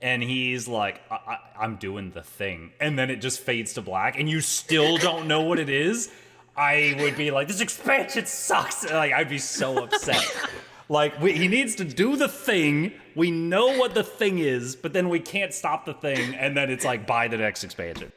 and he's like, I'm doing the thing. And then it just fades to black, and you still don't know what it is. I would be like, this expansion sucks. Like, I'd be so upset. Like, he needs to do the thing. We know what the thing is, but then we can't stop the thing, and then it's like, buy the next expansion.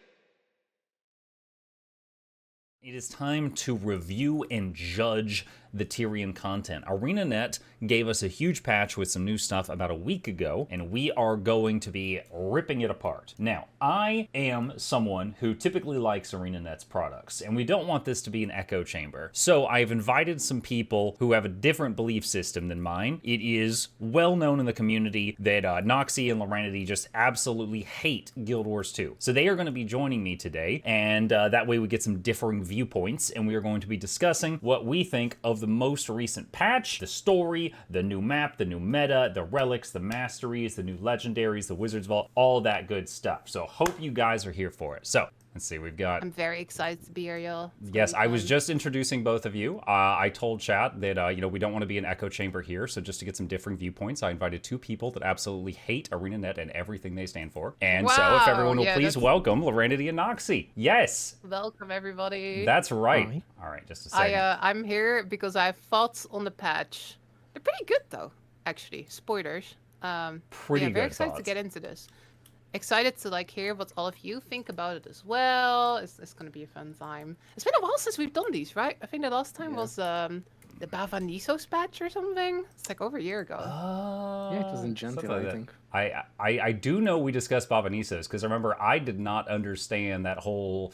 It is time to review and judge the Tyrion content. ArenaNet gave us a huge patch with some new stuff about a week ago, and we are going to be ripping it apart. Now, I am someone who typically likes ArenaNet's products, and we don't want this to be an echo chamber. So I've invited some people who have a different belief system than mine. It is well known in the community that Noxxi and Legendaries just absolutely hate Guild Wars 2. So they are going to be joining me today, and that way we get some differing viewpoints, and we are going to be discussing what we think of the most recent patch, the story, the new map, the new meta, the relics, the masteries, the new legendaries, the Wizard's Vault, all that good stuff. So hope you guys are here for it. So let's see, we've got... I'm very excited to be here, y'all. Yes, I was just introducing both of you. I told chat that, you know, we don't want to be an echo chamber here, so just to get some different viewpoints, I invited two people that absolutely hate ArenaNet and everything they stand for. And so if everyone will please welcome Legendaries and Noxxi. Yes! Welcome, everybody. That's right. All right, just a second. I'm here because I have thoughts on the patch. They're pretty good, though, actually. Spoilers. Pretty good very excited thoughts. to get into this. Excited to like hear what all of you think about it as well. It's gonna be a fun time. It's been a while since we've done these, right? I think the last time was the Bavanisos patch or something. It's like over a year ago. Yeah, it was in Gentil, I think. I do know we discussed Bavanisos, because remember, I did not understand that whole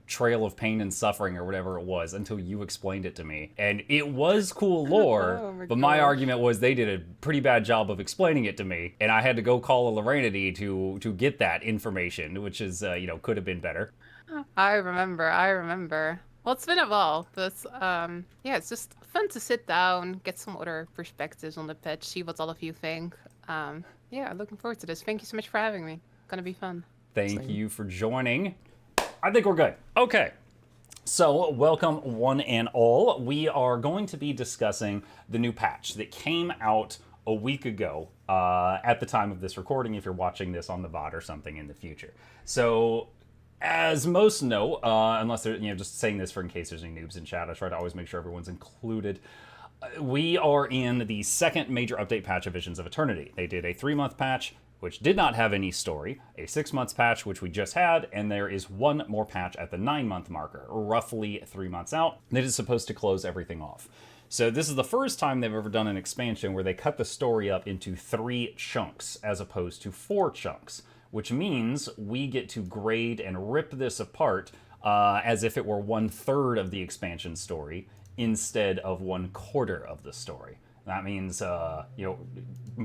trail of pain and suffering or whatever it was until you explained it to me. And it was cool lore, but my argument was they did a pretty bad job of explaining it to me, and I had to go call a Legendaries to get that information, which is, you know, could have been better. I remember. Well, it's been a while, but yeah, it's just fun to sit down, get some other perspectives on the patch, see what all of you think. Yeah, looking forward to this. Thank you so much for having me. Gonna be fun. Thank you for joining. I think we're good. Okay. So, welcome one and all. We are going to be discussing the new patch that came out a week ago at the time of this recording, if you're watching this on the VOD or something in the future. So, as most know, unless they're, you know, just saying this for in case there's any noobs in chat, I try to always make sure everyone's included. We are in the second major update patch of Visions of Eternity. They did a 3-month patch, which did not have any story, a 6-month patch, which we just had, and there is one more patch at the 9-month marker, roughly 3 months out, that is supposed to close everything off. So this is the first time they've ever done an expansion where they cut the story up into 3 chunks, as opposed to 4 chunks, which means we get to grade and rip this apart as if it were 1/3 of the expansion story, instead of 1/4 of the story. That means, you know,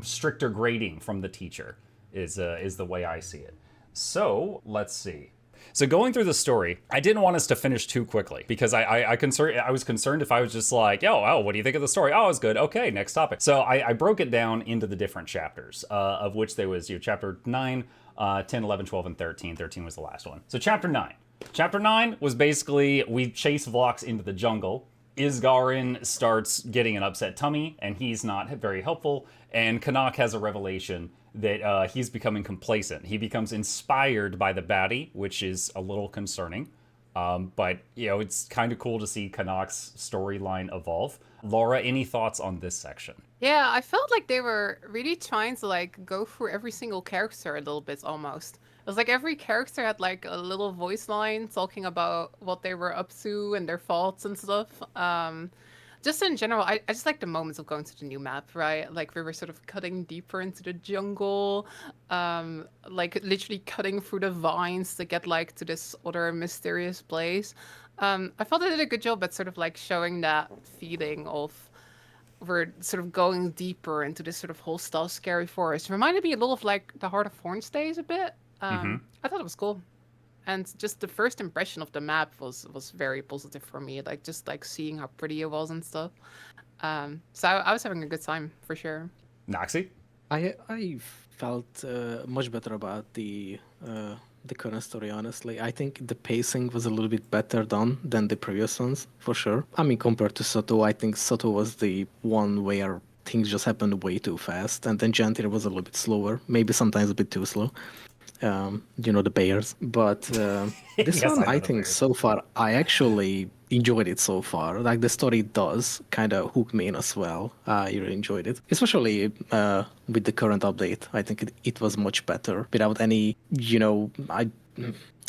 stricter grading from the teacher is the way I see it. So let's see. So going through the story, I didn't want us to finish too quickly because I was concerned if I was just like, oh, what do you think of the story? Oh, it's good. Okay, next topic. So I broke it down into the different chapters, of which there was, you know, chapter 9, 10, 11, 12, and 13. 13 was the last one. So chapter 9. Chapter 9 was basically we chase Vlox into the jungle. Isgarin starts getting an upset tummy, and he's not very helpful, and Canuck has a revelation that he's becoming complacent. He becomes inspired by the baddie, which is a little concerning, but, you know, it's kind of cool to see Canuck's storyline evolve. Laura, any thoughts on this section? Yeah, I felt like they were really trying to, like, go through every single character a little bit, almost. It was like every character had like a little voice line talking about what they were up to and their thoughts and stuff. Just in general, I just like the moments of going to the new map, right? Like we were sort of cutting deeper into the jungle, like literally cutting through the vines to get like to this other mysterious place. I felt they did a good job at sort of like showing that feeling of we're sort of going deeper into this sort of hostile, scary forest. It reminded me a little of like the Heart of Thorns days a bit. I thought it was cool. And just the first impression of the map was very positive for me. Like just like seeing how pretty it was and stuff. So I was having a good time for sure. Noxxi? I felt much better about the current story, honestly. I think the pacing was a little bit better done than the previous ones, for sure. I mean, compared to Soto, I think Soto was the one where things just happened way too fast, and then Gentil was a little bit slower, maybe sometimes a bit too slow. The Bears. But this Yes, one, I know I the think Bears. so far, I actually enjoyed it so far. Like the story does kind of hook me in as well. I really enjoyed it, especially with the current update. I think it was much better without any,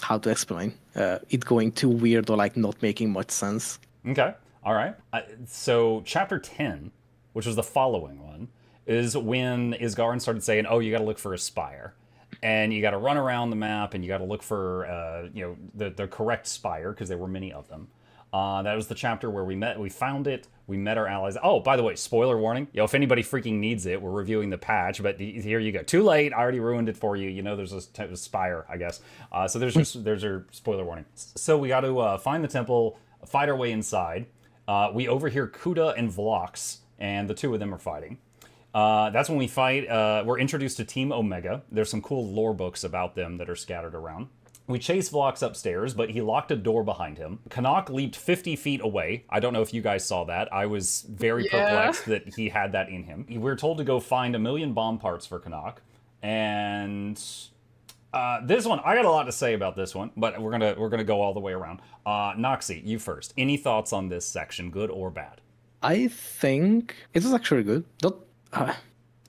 how to explain it going too weird or like not making much sense. Okay. All right. So chapter 10, which was the following one, is when Isgarin started saying, "Oh, you got to look for a spire, and you got to run around the map, and you got to look for the correct spire because there were many of them." That was the chapter where we found it, we met our allies. Oh, by the way, spoiler warning. If anybody freaking needs it, we're reviewing the patch, but here you go. Too late. I already ruined it for you. You know, there's a spire, I guess. So there's your spoiler warning. So we got to find the temple, fight our way inside. We overhear Kuda and Vlox, and the two of them are fighting. That's when we fight. We're introduced to Team Omega. There's some cool lore books about them that are scattered around. We chase Vlox upstairs, but he locked a door behind him. Canuck leaped 50 feet away. I don't know if you guys saw that. I was very perplexed that he had that in him. We were told to go find 1,000,000 bomb parts for Canuck. And this one, I got a lot to say about this one, but we're gonna go all the way around. Noxxi, you first. Any thoughts on this section, good or bad? I think it was actually good. Not,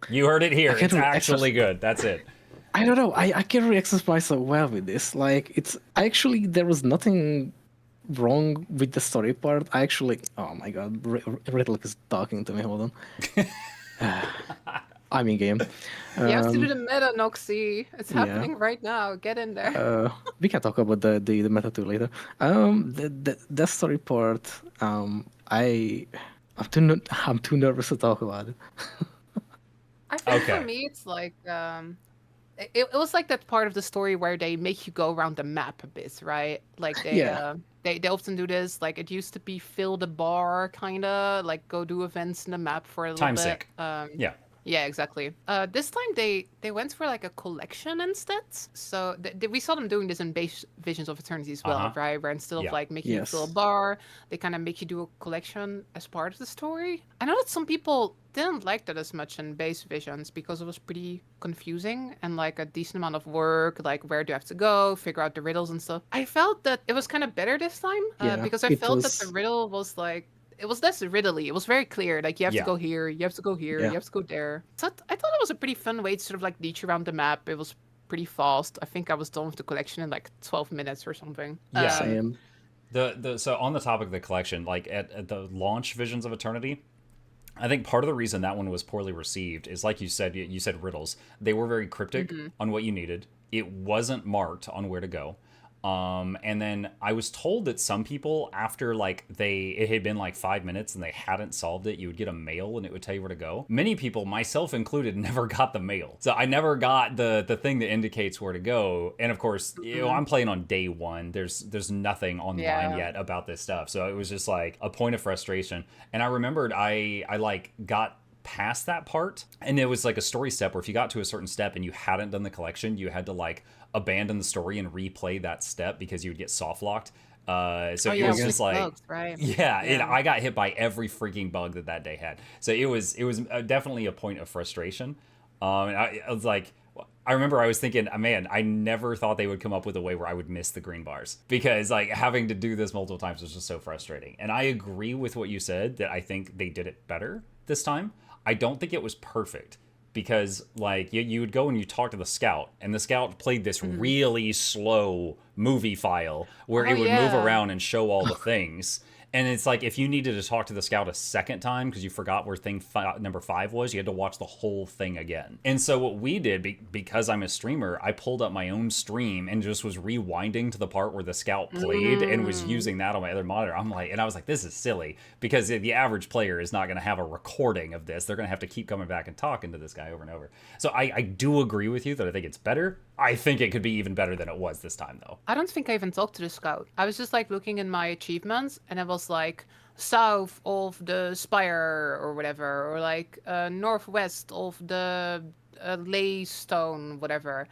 You heard it here. It's really actually good. That's it. I don't know. I can't really express myself well with this. Like, there was nothing wrong with the story part. Oh my god, Relics is talking to me. Hold on. I'm in game. You have to do the meta, Noxxi. It's happening right now. Get in there. We can talk about the meta too later. The story part. I'm too nervous to talk about it. I think for me, it's like it was like that part of the story where they make you go around the map a bit, right? Like they often do this. Like it used to be fill the bar, kind of like go do events in the map for a little Time bit. sick. Yeah. Yeah, exactly. This time they went for like a collection instead. So we saw them doing this in base Visions of Eternity as well, right? Where instead of like making you fill a bar, they kind of make you do a collection as part of the story. I know that some people didn't like that as much in base Visions because it was pretty confusing and like a decent amount of work, like where do you have to go, figure out the riddles and stuff. I felt that it was kind of better this time because I felt that the riddle was like, it was less riddly. It was very clear. Like, you have to go here, you have to go here, you have to go there. So I thought it was a pretty fun way to sort of like lead you around the map. It was pretty fast. I think I was done with the collection in like 12 minutes or something. Yeah. Same. So on the topic of the collection, like at the launch Visions of Eternity, I think part of the reason that one was poorly received is, like you said riddles. They were very cryptic on what you needed. It wasn't marked on where to go. And then I was told that some people, after like it had been like 5 minutes and they hadn't solved it, you would get a mail and it would tell you where to go. Many people, myself included, never got the mail. So I never got the thing that indicates where to go. And of course, I'm playing on day one. There's nothing online yet about this stuff. So it was just like a point of frustration. And I remembered I like got past that part, and it was like a story step where if you got to a certain step and you hadn't done the collection, you had to like abandon the story and replay that step because you would get soft locked. It was just like bugs, right? I got hit by every freaking bug that day had. So it was definitely a point of frustration. I was like, I remember I was thinking, man, I never thought they would come up with a way where I would miss the green bars, because like having to do this multiple times was just so frustrating. And I agree with what you said, that I think they did it better this time. I don't think it was perfect, because like you would go and you talk to the scout, and the scout played this really slow movie file where it would move around and show all the things. And it's like, if you needed to talk to the scout a second time because you forgot where number 5 was, you had to watch the whole thing again. And so what we did, because I'm a streamer, I pulled up my own stream and just was rewinding to the part where the scout played and was using that on my other monitor. I was like, this is silly, because the average player is not going to have a recording of this. They're going to have to keep coming back and talking to this guy over and over. So I do agree with you that I think it's better. I think it could be even better than it was this time, though. I don't think I even talked to the scout. I was just like looking in my achievements, and it was like south of the spire or whatever, or like northwest of the ley stone, whatever.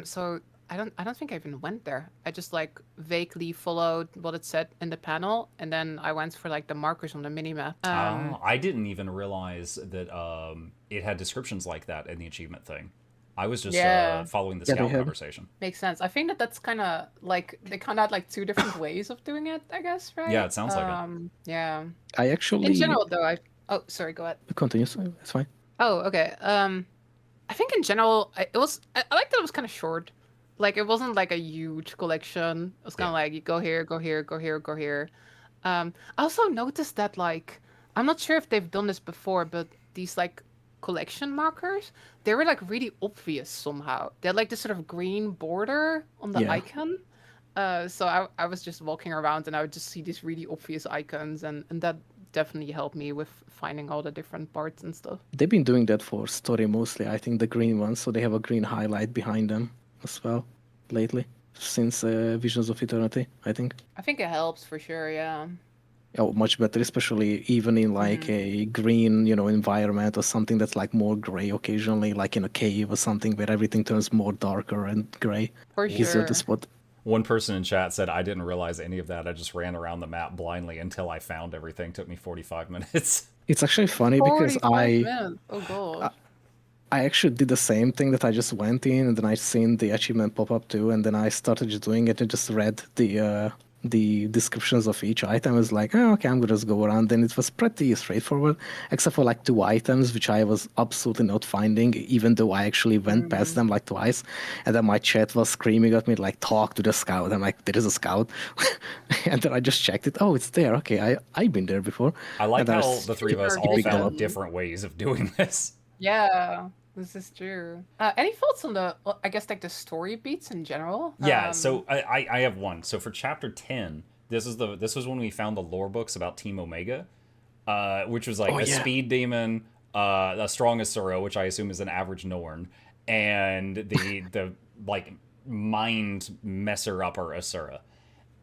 So I don't think I even went there. I just like vaguely followed what it said in the panel, and then I went for like the markers on the minimap. Oh, I didn't even realize that it had descriptions like that in the achievement thing. I was just Yeah. following the Yeah, they scout had. conversation. Makes sense. I think that that's kind of like they kind of had like two different ways of doing it, I guess, Yeah, right? it sounds like it. Yeah. I In actually general, though, I oh sorry, go ahead. continue. So it's fine. Oh, okay. I think in general, I like that it was kind of short. Like it wasn't like a huge collection. It was kind Yeah. of like you go here, go here, go here, go here. I also noticed that like I'm not sure if they've done this before, but these like collection markers, they were like really obvious somehow. They had like this sort of green border on the Yeah. icon. So I was just walking around and I would just see these really obvious icons, and that definitely helped me with finding all the different parts and stuff. They've been doing that for story mostly. I think the green ones, so they have a green highlight behind them as well lately, since Visions of Eternity, I think. I think it helps for sure, yeah. Oh, much better, especially even in like Mhm. a green, environment or something that's like more gray occasionally, like in a cave or something where everything turns more darker and gray. For Easier to sure. spot. One person in chat said, I didn't realize any of that. I just ran around the map blindly until I found everything. Took me 45 minutes. It's actually funny because 45 minutes. Oh gosh. I actually did the same thing that I just went in and then I seen the achievement pop up too, and then I started just doing it and just read the descriptions of each item. I was like, oh, okay, I'm gonna just go around. And it was pretty straightforward, except for like two items which I was absolutely not finding, even though I actually went past them like twice. And then my chat was screaming at me like, talk to the scout. I'm like, there is a scout. And then I just checked it. Oh, it's there. Okay, I've been there before. I like And then I how was the three of us Super all big found up. different ways of doing this. Yeah, this is true. Any thoughts on the, I guess, like the story beats in general? Yeah, so I have one. So for chapter 10, this was when we found the lore books about Team Omega, which was like Oh, a yeah. speed demon, a strong Asura, which I assume is an average Norn, and the like mind messer upper Asura.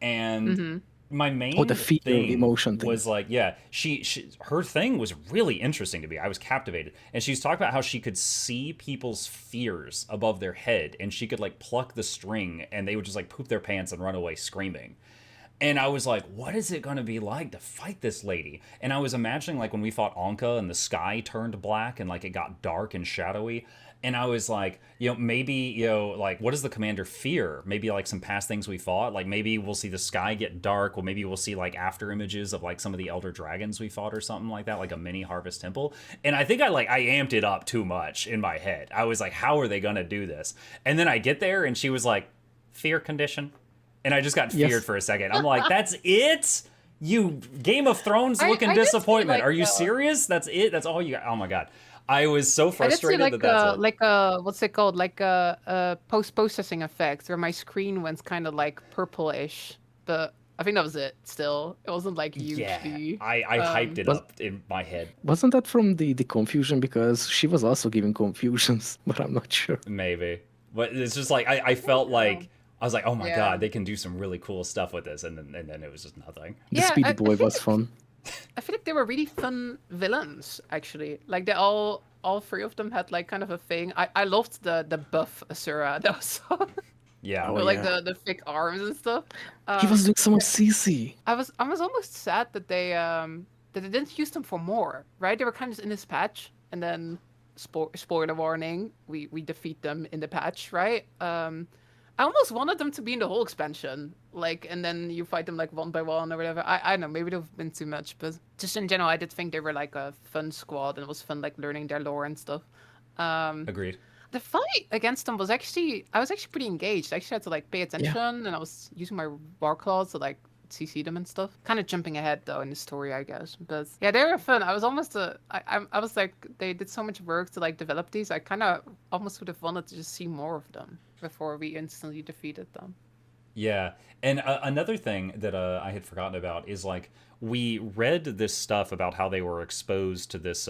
And my main the fear thing emotion thing. was like, yeah, she her thing was really interesting to me. I was captivated, and she's talking about how she could see people's fears above their head, and she could like pluck the string, and they would just like poop their pants and run away screaming. And I was like, what is it going to be like to fight this lady? And I was imagining like when we fought Anka and the sky turned black and like it got dark and shadowy. And I was like, maybe, like, what does the commander fear? Maybe like some past things we fought. Like maybe we'll see the sky get dark. Well, maybe we'll see like after images of like some of the elder dragons we fought or something like that, like a mini Harvest Temple. And I think I amped it up too much in my head. I was like, how are they going to do this? And then I get there and she was like, fear condition. And I just got feared Yes. for a second. I'm like, that's it? You Game of Thrones looking I did see, disappointment. like, Are you serious? That's it? That's all you got? Oh my God. I was so I did see frustrated like that that's it. like a what's it called, like a post processing effect where my screen went kind of like purplish, but I think that was it. Still, it wasn't like Yeah, hugely. I hyped it Was- up in my head. Wasn't that from the confusion? Because she was also giving confusions, but I'm not sure. Maybe. But it's just like, I felt like, I was like, oh my Yeah. God, they can do some really cool stuff with this. And then it was just nothing. The Yeah, Speedy I Boy feel was like- fun. I feel like they were really fun villains, actually. Like they all three of them had like kind of a thing. I loved the buff Asura. That was so Yeah. Oh, with like yeah. the thick arms and stuff. He was doing so much CC. I was almost sad that they didn't use them for more. Right? They were kind of in this patch, and then spoiler warning, we defeat them in the patch. Right? I almost wanted them to be in the whole expansion, like, and then you fight them like one by one or whatever. I don't know, maybe it would have been too much, but just in general, I did think they were like a fun squad, and it was fun like learning their lore and stuff. Agreed. The fight against them was I was actually pretty engaged. I actually had to like pay attention, and I was using my war claws to like CC them and stuff. Kind of jumping ahead though in the story, I guess. But yeah, they were fun. I was almost I was like, they did so much work to like develop these. I kind of almost would have wanted to just see more of them before we instantly defeated them. Yeah, and another thing that I had forgotten about is like we read this stuff about how they were exposed to this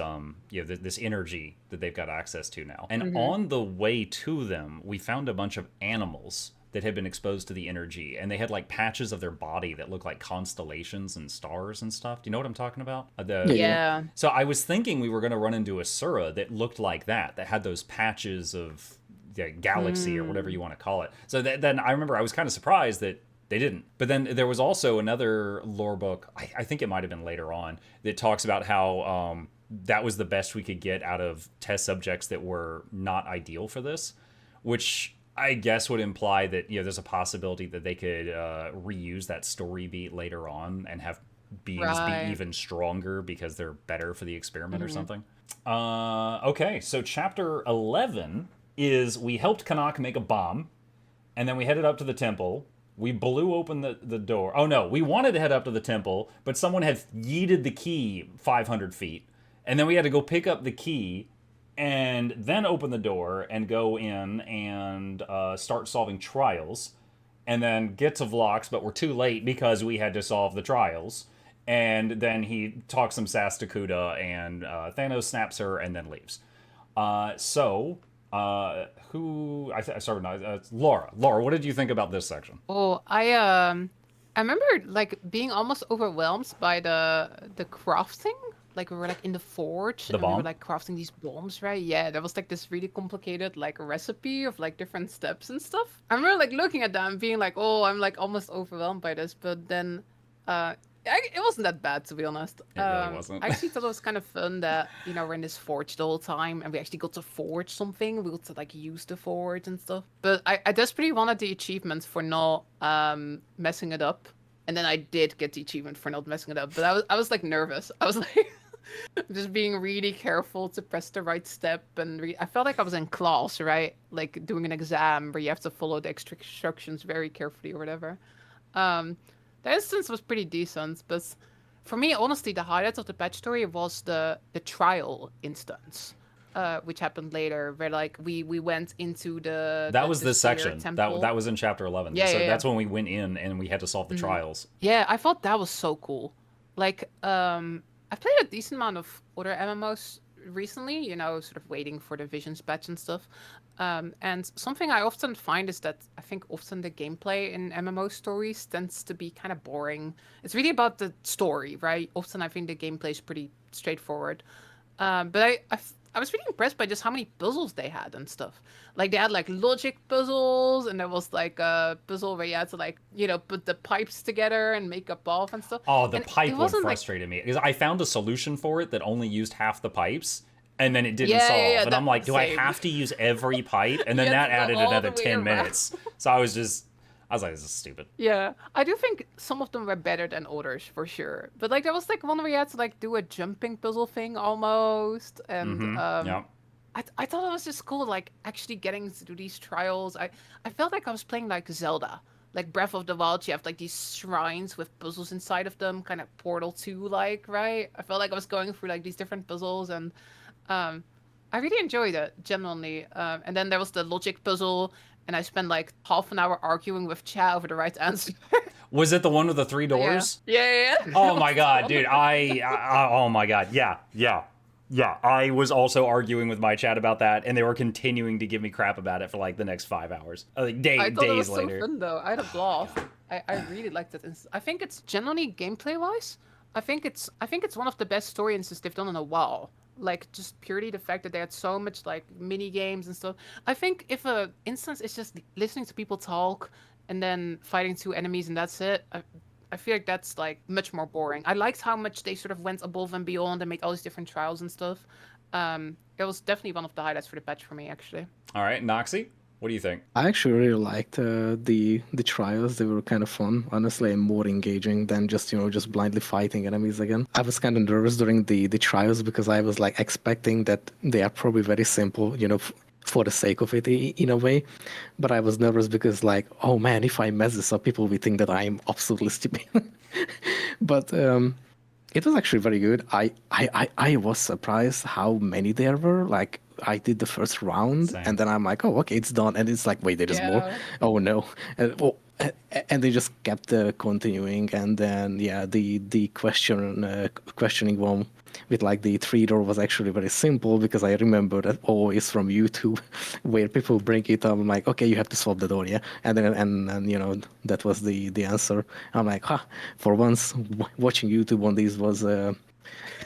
this energy that they've got access to now, and on the way to them, we found a bunch of animals that had been exposed to the energy, and they had like patches of their body that looked like constellations and stars and stuff. Do you know what I'm talking about? Yeah. So I was thinking we were going to run into a Sura that looked like that had those patches of galaxy or whatever you want to call it. So then I remember I was kind of surprised that they didn't. But then there was also another lore book, I think it might have been later on, that talks about how that was the best we could get out of test subjects that were not ideal for this, which I guess would imply that there's a possibility that they could reuse that story beat later on and have beings be even stronger because they're better for the experiment or something. Okay, so chapter 11 is we helped Kanak make a bomb, and then we headed up to the temple. We blew open the door. Oh no, we wanted to head up to the temple, but someone had yeeted the key 500 feet. And then we had to go pick up the key and then open the door and go in and start solving trials. And then get to Vlox, but we're too late because we had to solve the trials. And then he talks some sass to Kuda, and Thanos snaps her and then leaves. Who I started? Laura. Laura, what did you think about this section? Oh, I remember like being almost overwhelmed by the crafting. Like we were like in the forge and we were like crafting these bombs, right? Yeah, there was like this really complicated like recipe of like different steps and stuff. I remember like looking at that and being like, oh, I'm like almost overwhelmed by this. But then it wasn't that bad, to be honest. It really wasn't. I actually thought it was kind of fun that, we're in this forge the whole time and we actually got to forge something. We got to like use the forge and stuff. But I desperately wanted the achievement for not messing it up. And then I did get the achievement for not messing it up. But I was like nervous. I was like just being really careful to press the right step. And I felt like I was in class, right? Like doing an exam where you have to follow the instructions very carefully or whatever. The instance was pretty decent, but for me, honestly, the highlight of the patch story was the trial instance, which happened later, where like we went into the that was the this section temple. that was in chapter 11. So that's when we went in and we had to solve the trials. Yeah, I thought that was so cool. Like, I've played a decent amount of other MMOs recently, sort of waiting for the Visions patch and stuff. And something I often find is that I think often the gameplay in MMO stories tends to be kind of boring. It's really about the story, right? Often I think the gameplay is pretty straightforward. But I was really impressed by just how many puzzles they had and stuff. Like they had like logic puzzles, and there was like a puzzle where you had to like put the pipes together and make a path and stuff. Oh, the and pipe one frustrated me because I found a solution for it that only used half the pipes, and then it didn't solve. And I'm like, do I have to use every pipe? And then that added another 10 minutes. So I was like, this is stupid. Yeah, I do think some of them were better than others for sure. But like there was like one where you had to like do a jumping puzzle thing almost, and I thought it was just cool, like actually getting to do these trials. I felt like I was playing like Zelda, like Breath of the Wild. You have like these shrines with puzzles inside of them, kind of Portal 2 like, right? I felt like I was going through like these different puzzles, and I really enjoyed it genuinely. And then there was the logic puzzle. And I spent like half an hour arguing with chat over the right answer. Was it the one with the 3 doors? Yeah. Oh my god, dude! Oh my god, yeah. I was also arguing with my chat about that, and they were continuing to give me crap about it for like the next 5 hours, like days later. I thought it was so fun though. I had a blast. I really liked it. I think it's generally gameplay wise. I think it's one of the best story instances they've done in a while. Like just purely the fact that they had so much like mini games and stuff. I think if a instance is just listening to people talk and then fighting 2 enemies and that's it, I feel like that's like much more boring. I liked how much they sort of went above and beyond and made all these different trials and stuff. It was definitely one of the highlights for the patch for me, actually. All right, Noxxi, what do you think? I actually really liked the trials. They were kind of fun, honestly, and more engaging than just just blindly fighting enemies again. I was kind of nervous during the trials because I was like expecting that they are probably very simple, for the sake of it in a way. But I was nervous because like, oh man, if I mess this up, people will think that I'm absolutely stupid. But it was actually very good. I was surprised how many there were. Like I did the first round, Same. and then I'm like, oh, okay, it's done. And it's like, wait, there is more. Oh no. And they just kept continuing, and then the questioning one with like the 3-door was actually very simple because I remember that always from YouTube where people bring it up. I'm like, okay, you have to solve the door, yeah, and then and that was the answer. I'm like, for once watching YouTube on these was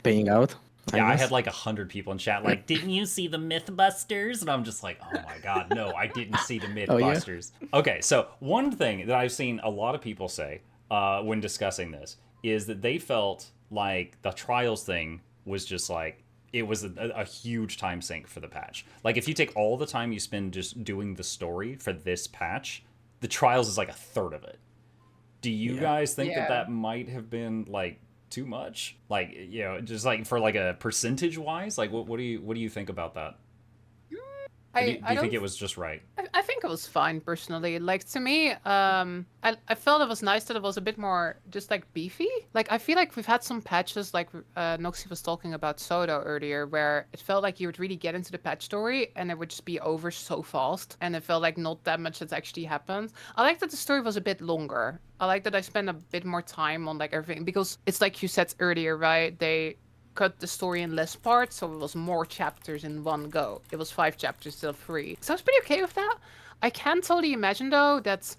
paying out. Yeah, I guess. had like 100 people in chat like, didn't you see the Mythbusters? And I'm just like, oh my god, no, I didn't see the Oh yeah. Mythbusters. Okay, so one thing that I've seen a lot of people say when discussing this is that they felt like the Trials thing was just like, it was a huge time sink for the patch. Like, if you take all the time you spend just doing the story for this patch, the Trials is like a third of it. Do you Yeah. guys think that Yeah. that might have been like too much? Like, you know, just like for like a percentage wise, like what do you think about that? Or do I you think don't it was just right? I think it was fine personally. Like to me, I felt it was nice that it was a bit more just like beefy. Like I feel like we've had some patches like Noxxi was talking about Soda earlier, where it felt like you would really get into the patch story and it would just be over so fast, and it felt like not that much has actually happened. I like that the story was a bit longer. I like that I spent a bit more time on like everything because it's like you said earlier, right? They cut the story in less parts, so it was more chapters in one go. It was 5 chapters instead of 3. So I was pretty okay with that. I can totally imagine though that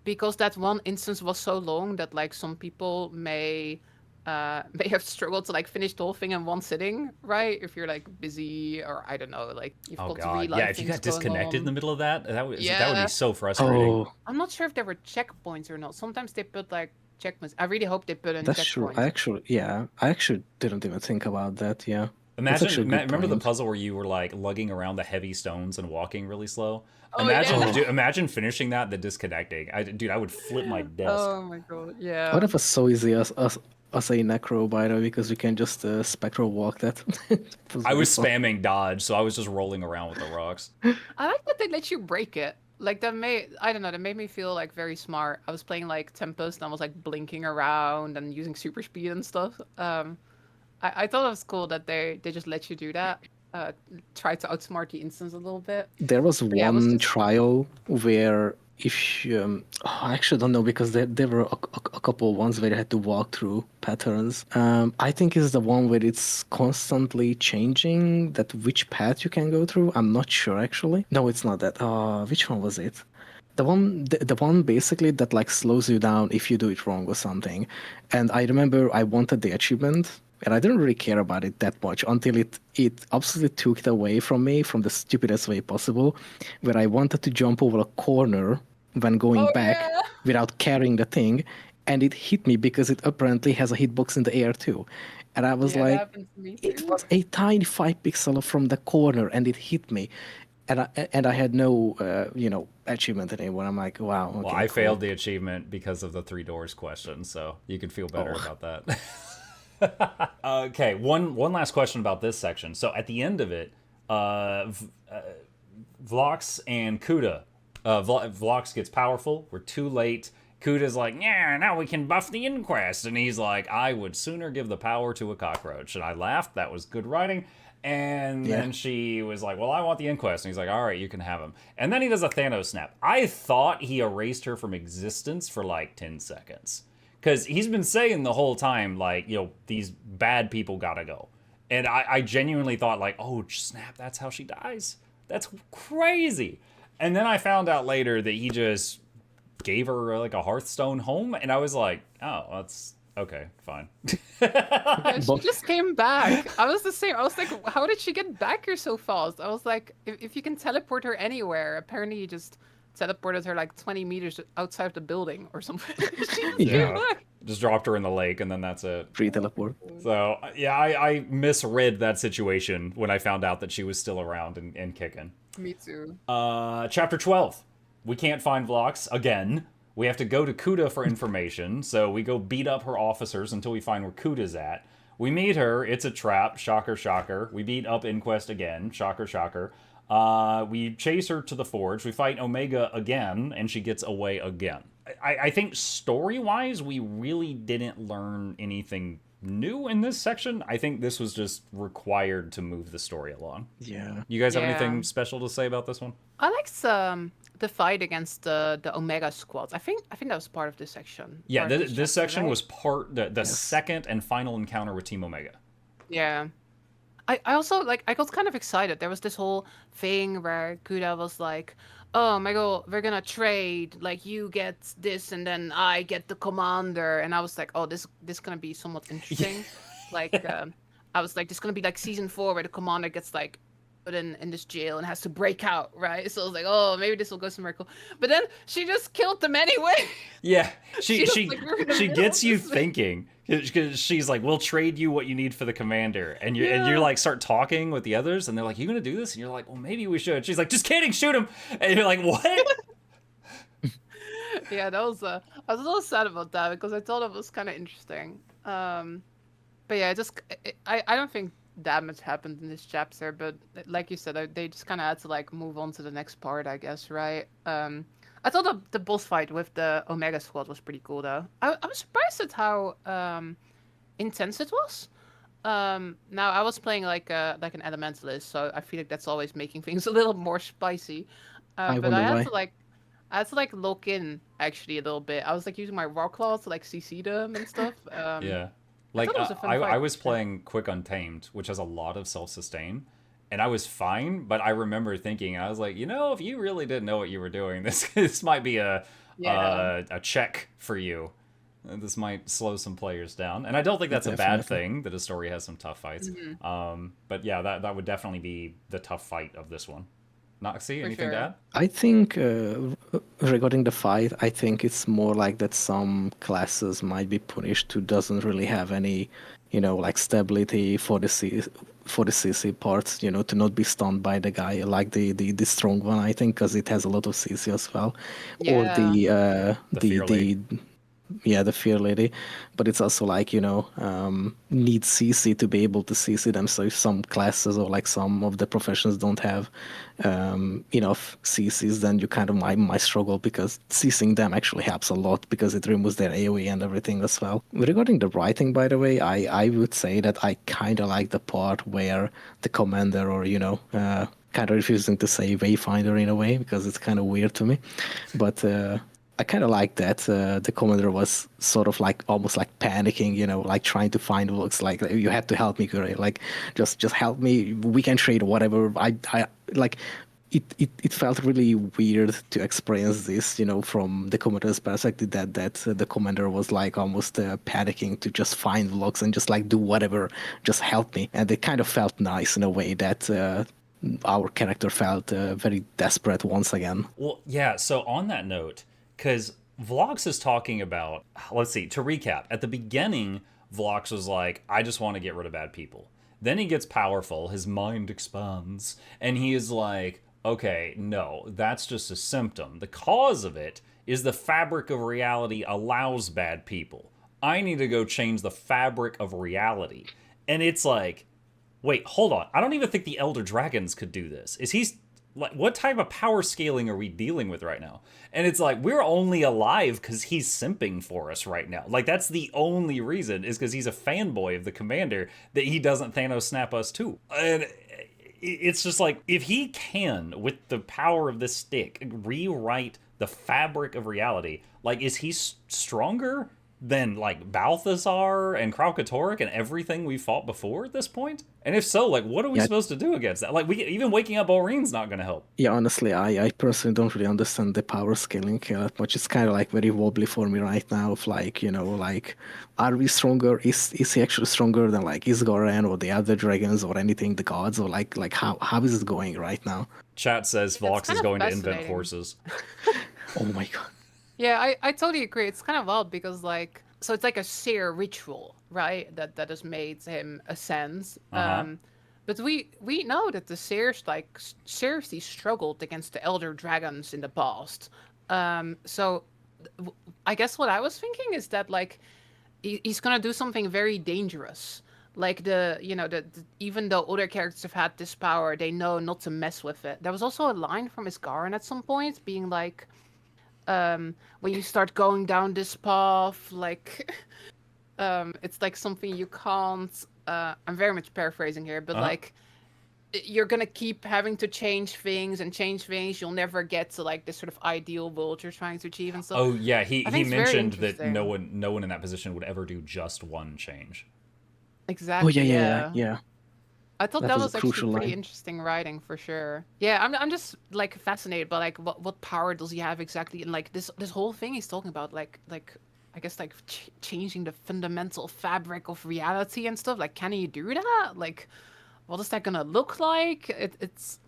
because that one instance was so long that like some people may have struggled to like finish the whole thing in one sitting, right? If you're like busy or I don't know, like you've Oh got god, real yeah. life If you things got going disconnected in the on. middle of that, that would be Yeah. so frustrating. Oh, I'm not sure if there were checkpoints or not. Sometimes they put like checkpoints. I really hope they put in that's true. I checkpoints. actually, yeah, I actually didn't even think about that. Yeah, that's Imagine, actually a good remember the point. puzzle where you were like lugging around the heavy stones and walking really slow? Oh yeah. Oh, Imagine finishing that, then disconnecting. Dude, I would flip my desk. Oh my god. what Yeah. if it's so easy as a necro, by the way, because we can just spectral walk that. It was I really was fun. spamming dodge, so I was just rolling around with the rocks. I like that they let you break it. Like I don't know, that made me feel like very smart. I was playing like Tempest and I was like blinking around and using super speed and stuff. I thought it was cool that they just let you do that. Try to outsmart the instance a little bit. There was But yeah, it was one just trial where if you, I actually don't know because there were a couple ones where you had to walk through patterns. I think it's the one where it's constantly changing that which path you can go through. I'm not sure actually. No, it's not that. Which one was it? The one basically that like slows you down if you do it wrong or something. And I remember I wanted the achievement and I didn't really care about it that much until it absolutely took it away from me from the stupidest way possible, where I wanted to jump over a corner when going Oh back yeah. without carrying the thing, and it hit me because it apparently has a hitbox in the air too. And I was Yeah, that like, happened to me it too. was a tiny 5 pixel from the corner and it hit me. And I had no, achievement anymore. I'm like, wow, Well, okay, I cool. failed the achievement because of the 3 doors question, so you can feel better Oh. about that. Okay, one last question about this section. So at the end of it, Vlox and Kuda, Vlox gets powerful. We're too late. Kuda's like, yeah, now we can buff the inquest, and he's like, I would sooner give the power to a cockroach. And I laughed. That was good writing. And Yeah. then she was like, well, I want the inquest. And he's like, all right, you can have him. And then he does a Thanos snap. I thought he erased her from existence for like 10 seconds. Because he's been saying the whole time, like, you know, these bad people gotta go. And I genuinely thought, like, oh, snap, that's how she dies. That's crazy. And then I found out later that he just gave her like a Hearthstone home. And I was like, oh, that's okay, fine. Yeah, she But just came back. I was the same. I was like, how did she get back here so fast? I was like, if you can teleport her anywhere, apparently you just teleported her like 20 meters outside the building or something. She just came Yeah. back. Just dropped her in the lake and then that's it. free teleport. So, yeah, I misread that situation when I found out that she was still around and kicking. Me too. Chapter 12. We can't find Vlox again. We have to go to Kuda for information, so we go beat up her officers until we find where Kuda's at. We meet her, it's a trap, shocker, shocker. We beat up Inquest again, shocker, shocker. We chase her to the forge, we fight Omega again, and she gets away again. I think story-wise, we really didn't learn anything new in this section. I think this was just required to move the story along. Yeah. You guys have Yeah. anything special to say about this one? I liked the fight against the Omega squads. I think that was part of this section. Yeah, part of this chapter, section right? was part the Yes. second and final encounter with Team Omega. Yeah. I also like I got kind of excited. There was this whole thing where Kuda was like, "Oh my god, we're gonna trade. Like you get this, and then I get the commander." And I was like, "Oh, this gonna be somewhat interesting." Like, I was like, "This is gonna be like season 4 where the commander gets like put in this jail and has to break out, right?" So I was like, "Oh, maybe this will go somewhere cool." But then she just killed them anyway. Yeah, She was like, "We're in the she middle of gets you this." thinking because she's like, "We'll trade you what you need for the commander," and you Yeah. like start talking with the others, and they're like, "You gonna do this?" And you're like, "Well, maybe we should." She's like, "Just kidding, shoot him!" And you're like, "What?" Yeah, that was I was a little sad about that because I thought it was kind of interesting. But yeah, I don't think that much happened in this chapter, but like you said, they just kind of had to like move on to the next part, I guess, right? I thought the boss fight with the Omega Squad was pretty cool, though. I was surprised at how intense it was. Now I was playing like an elementalist, so I feel like that's always making things a little more spicy. I But wonder why. I had to like look in actually a little bit. I was like using my raw claws to like CC them and stuff. Yeah. I Like thought it was a fun I fight. was playing Quick Untamed, which has a lot of self-sustain, and I was fine, but I remember thinking, I was like, if you really didn't know what you were doing, this might be Yeah. a check for you. This might slow some players down, and I don't think that's a bad Definitely. thing that a story has some tough fights. Mhm. But yeah, that would definitely be the tough fight of this one. Noxxi, For anything to sure. add? I think regarding the fight, I think it's more like that some classes might be punished who doesn't really have any, like stability for the for the CC parts, to not be stunned by the guy like the strong one. I think because it has a lot of CC as well, or Yeah. The Fear Lady. the fear lady, but it's also like needs CC to be able to CC them. So if some classes or like some of the professions don't have enough CCs, then you kind of might struggle because CCing them actually helps a lot because it removes their AoE and everything as well. Regarding the writing, by the way, I would say that I kind of like the part where the commander or kind of refusing to say Wayfinder in a way because it's kind of weird to me, but I kind of like that the commander was sort of like almost like panicking, like trying to find looks like you have to help me, Curry. Like just help me. We can trade whatever. I like. It felt really weird to experience this, from the commander's perspective. That the commander was like almost panicking to just find logs and just like do whatever, just help me. And it kind of felt nice in a way that our character felt very desperate once again. Well, yeah, so on that note, because Vlox is talking about, let's see, to recap, at the beginning, Vlox was like, I just want to get rid of bad people. Then he gets powerful, his mind expands, and he is like, okay, no, that's just a symptom. The cause of it is the fabric of reality allows bad people. I need to go change the fabric of reality. And it's like, wait, hold on. I don't even think the Elder Dragons could do this. Is he like, what type of power scaling are we dealing with right now? And it's like, we're only alive because he's simping for us right now. Like, that's the only reason, is because he's a fanboy of the commander that he doesn't Thanos snap us too. And it's just like, if he can, with the power of this stick, rewrite the fabric of reality, like, is he stronger than like Balthazar and Kralkatorrik and everything we fought before at this point? And if so, like, what are we Yeah, supposed to do against that? Like, we even waking up Aureen's not going to help. yeah. Honestly, I personally don't really understand the power scaling that much. It's kind of like very wobbly for me right now. Of like, like, are we stronger? Is he actually stronger than like Isgaren or the other dragons or anything, the gods, or like how is it going right now? Chat says It's Vox kind is of going to invent fascinating. horses. Oh my god. Yeah, I totally agree. It's kind of odd because like so it's like a seer ritual, right? That has made him ascend. Uh huh. But we know that the seers like seriously struggled against the elder dragons in the past. So I guess what I was thinking is that like he's gonna do something very dangerous. Like even though other characters have had this power, they know not to mess with it. There was also a line from Isgaren at some point being like, when you start going down this path, like it's like something you can't I'm very much paraphrasing here, but Uh huh. like you're gonna keep having to change things, you'll never get to like this sort of ideal world you're trying to achieve and stuff. Oh yeah, I he think it's very mentioned that interesting. no one in that position would ever do just one change. Oh yeah, Exactly, yeah, yeah, yeah. yeah. I thought That that was a was actually crucial pretty line. interesting writing for sure. Yeah, I'm just like fascinated by like what power does he have exactly, and like this whole thing he's talking about, like I guess like changing the fundamental fabric of reality and stuff. Like, can you do that? Like, what is that gonna look like? It's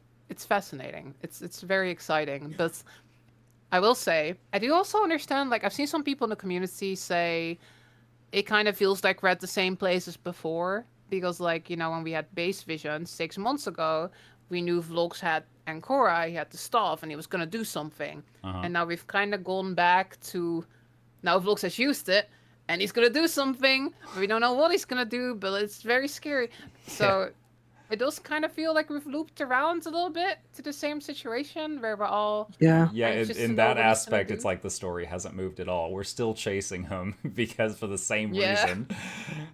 fascinating. It's very exciting. But I will say, I do also understand. Like, I've seen some people in the community say it kind of feels like we're at the same place as before because, like, when we had base vision 6 months ago, we knew Vlogs had Ancora, he had the staff, and he was gonna do something. And now we've kind of gone back to now Vlogs has used it, and he's gonna do something. We don't know what he's gonna do, but it's very scary. So it does kind of feel like we've looped around a little bit to the same situation where we're all Yeah. Yeah, anxious to in know that what he's gonna aspect, it's do. like the story hasn't moved at all. We're still chasing him because for the same Yeah. reason.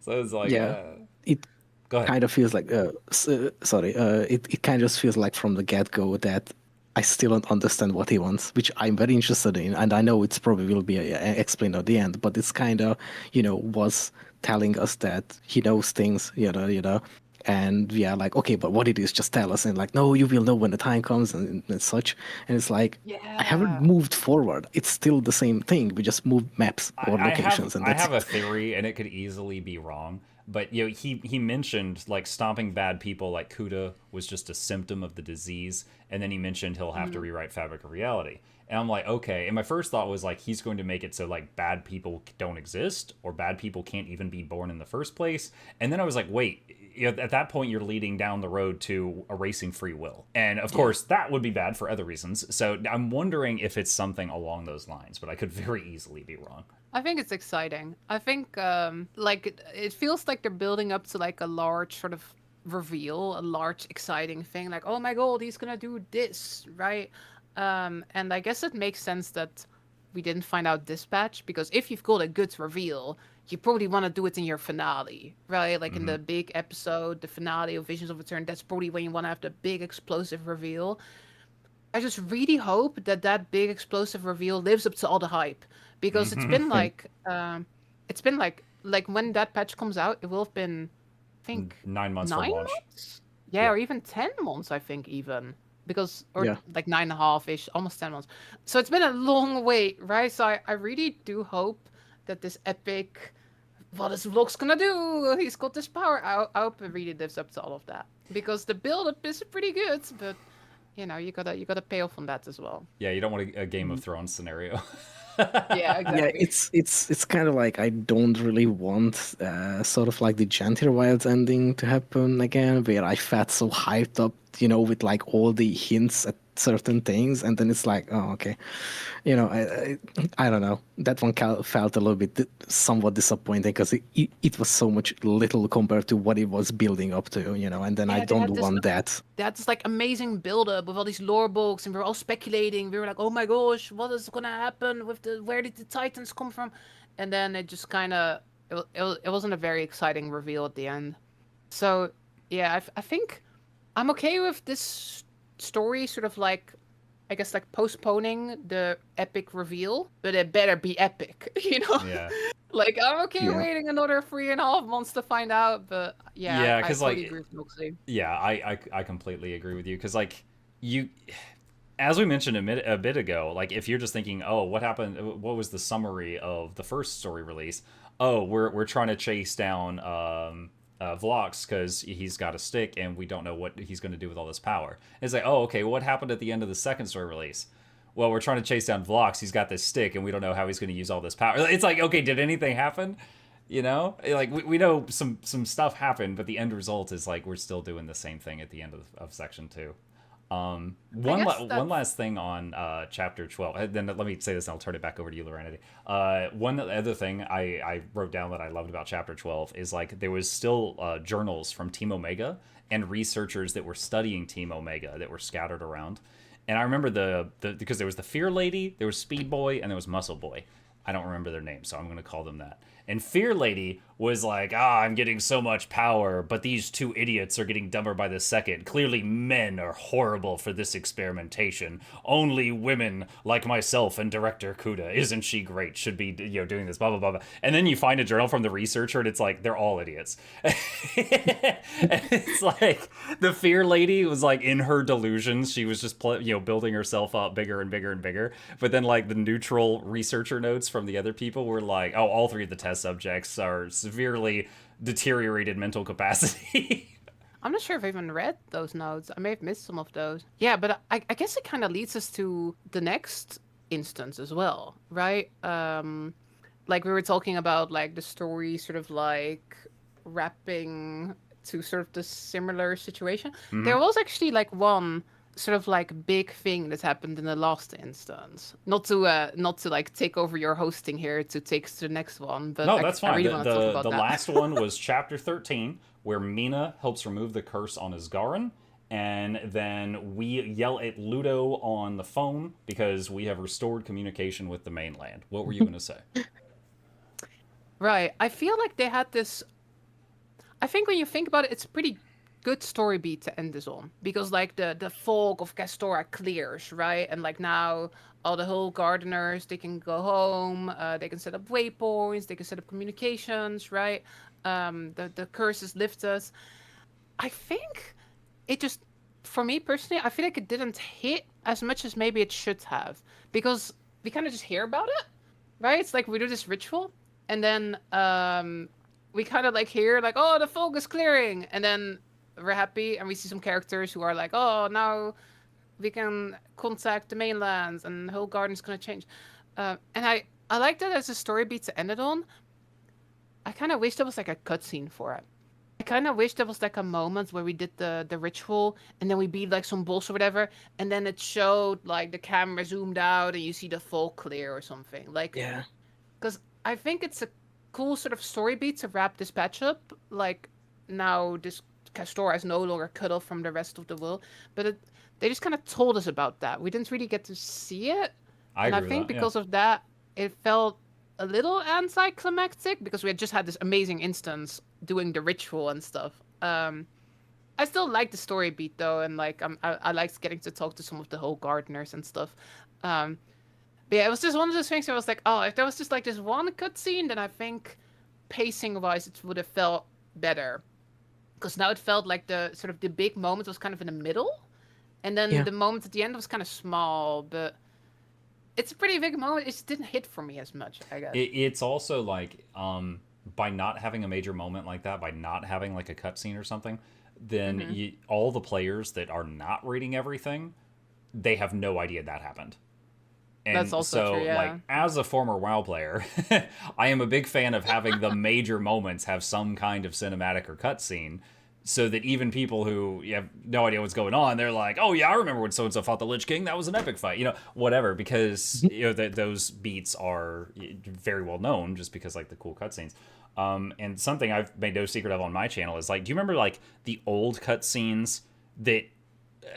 So it's like, Yeah. It go ahead. kind of feels like it kind of just feels like from the get-go that I still don't understand what he wants, which I'm very interested in, and I know it's probably will be explained at the end, but it's kind of was telling us that he knows things, and we are like, okay, but what it is, just tell us. And like, no, you will know when the time comes, and such. And it's like, I haven't Yeah. moved forward. It's still the same thing. We just moved maps or locations, and I that's have a it. theory, and it could easily be wrong. But he mentioned like stopping bad people like Kuda was just a symptom of the disease, and then he mentioned he'll have to rewrite Fabric of Reality. And I'm like, okay. And my first thought was like he's going to make it so like bad people don't exist or bad people can't even be born in the first place. And then I was like, wait, at that point you're leading down the road to erasing free will. And of course that would be bad for other reasons. So I'm wondering if it's something along those lines, but I could very easily be wrong. I think it's exciting. I think like it feels like they're building up to like a large sort of reveal, a large exciting thing. Like, oh my god, he's gonna do this, right? And I guess it makes sense that we didn't find out Dispatch because if you've got a good reveal, you probably want to do it in your finale, right? Like in the big episode, the finale of Visions of Return. That's probably when you want to have the big explosive reveal. I just really hope that that big explosive reveal lives up to all the hype because it's been like when that patch comes out, it will have been, I think, 9 months from 9 months. launch. Yeah, Yeah. or even 10 months. I think even because or Yeah. like 9.5 ish, almost 10 months. So it's been a long wait, right? So I really do hope that this epic. What is Vlog's gonna do? He's got this power. I hope it really lives up to all of that because the build up is pretty good, but you gotta pay off on that as well. Yeah, you don't want a Game of Thrones scenario. Yeah, Yeah, exactly. it's kind of like I don't really want sort of like the Gentle Wilds ending to happen again, where I felt so hyped up, with like all the hints at certain things, and then it's like, oh, okay, I don't know. That one felt a little bit somewhat disappointing because it was so much little compared to what it was building up to, and then I Yeah, they don't had this want that. they had this like amazing build up with all these lore books, and we were all speculating. We were like, oh my gosh, what is gonna happen with where did the Titans come from? And then it just kind of it wasn't a very exciting reveal at the end. So yeah, I think I'm okay with this story, sort of like I guess like postponing the epic reveal, but it better be epic, Yeah. Like I'm okay Yeah. waiting another 3.5 months to find out, but yeah, Yeah, I because totally like, agree with Noxxi. yeah, I completely agree with you because like you, as we mentioned a bit ago, like if you're just thinking, oh, what happened? What was the summary of the first story release? Oh, we're trying to chase down Vlox because he's got a stick and we don't know what he's going to do with all this power. And it's like, oh, okay, what happened at the end of the second story release? Well, we're trying to chase down Vlox. He's got this stick and we don't know how he's going to use all this power. It's like, okay, did anything happen? Like we know some stuff happened, but the end result is like we're still doing the same thing at the end of section 2. I guess One last thing on chapter 12. Then let me say this, and I'll turn it back over to you, Lorenity. One other thing I wrote down that I loved about chapter 12 is like there was still journals from Team Omega and researchers that were studying Team Omega that were scattered around. And I remember the because there was the Fear Lady, there was Speed Boy, and there was Muscle Boy. I don't remember their names, so I'm going to call them that. And Fear Lady was like, I'm getting so much power, but these two idiots are getting dumber by the second. Clearly men are horrible for this experimentation. Only women like myself and Director Kuda, isn't she great, should be doing this, blah, blah, blah, blah. And then you find a journal from the researcher, and it's like, they're all idiots. And it's like, the Fear Lady was like, in her delusions, she was just building herself up bigger and bigger and bigger. But then like the neutral researcher notes from the other people were like, oh, all 3 of the test subjects are severely deteriorated mental capacity. I'm not sure if I even read those notes. I may have missed some of those. Yeah, but I guess it kind of leads us to the next instance as well, right? Like we were talking about, like the story sort of like wrapping to sort of the similar situation. There was actually like one sort of like big thing that happened in the last instance. Not to like take over your hosting here to take us to the next one, but No, that's I fine. really The want to talk about the that. last one was chapter 13, where Mina helps remove the curse on Isgarin, and then we yell at Ludo on the phone because we have restored communication with the mainland. What were you going to say? Right. I feel like they had this. I think when you think about it, it's a pretty good story beat to end this on because like the fog of Castora clears, right? And like now all the whole gardeners they can go home, they can set up waypoints, they can set up communications, right? The curse is lifted. I think it just, for me personally, I feel like it didn't hit as much as maybe it should have because we kind of just hear about it, right? It's like we do this ritual, and then we kind of like hear like, oh, the fog is clearing, and then we're happy, and we see some characters who are like, oh, now we can contact the mainlands, and the whole garden's gonna change. And I like that as a story beat to end it on. I kind of wish there was like a cutscene for it. I kind of wish there was like a moment where we did the ritual and then we beat like some boss or whatever, and then it showed like the camera zoomed out and you see the fog clear or something. Like, Yeah. because I think it's a cool sort of story beat to wrap this patch up. Like, now this Castora is no longer cut off from the rest of the world, but they just kind of told us about that. We didn't really get to see it, I and I agree think with that. because of that, it felt a little anticlimactic because we had just had this amazing instance doing the ritual and stuff. I still like the story beat though, and like I liked getting to talk to some of the whole gardeners and stuff. But yeah, it was just one of those things where I was like, oh, if there was just like this one cutscene, then I think pacing wise it would have felt better. Because now it felt like the sort of the big moment was kind of in the middle, and then Yeah. the moment at the end was kind of small, but it's a pretty big moment. It just didn't hit for me as much, I guess. It's also like by not having a major moment like that, by not having like a cutscene or something, then all the players that are not reading everything, they have no idea that happened. And That's also so, true, yeah. like, as a former WoW player, I am a big fan of having the major moments have some kind of cinematic or cutscene, so that even people who have no idea what's going on, they're like, "Oh yeah, I remember when so and so fought the Lich King. That was an epic fight." Whatever, because those beats are very well known, just because like the cool cutscenes. And something I've made no secret of on my channel is like, do you remember like the old cutscenes that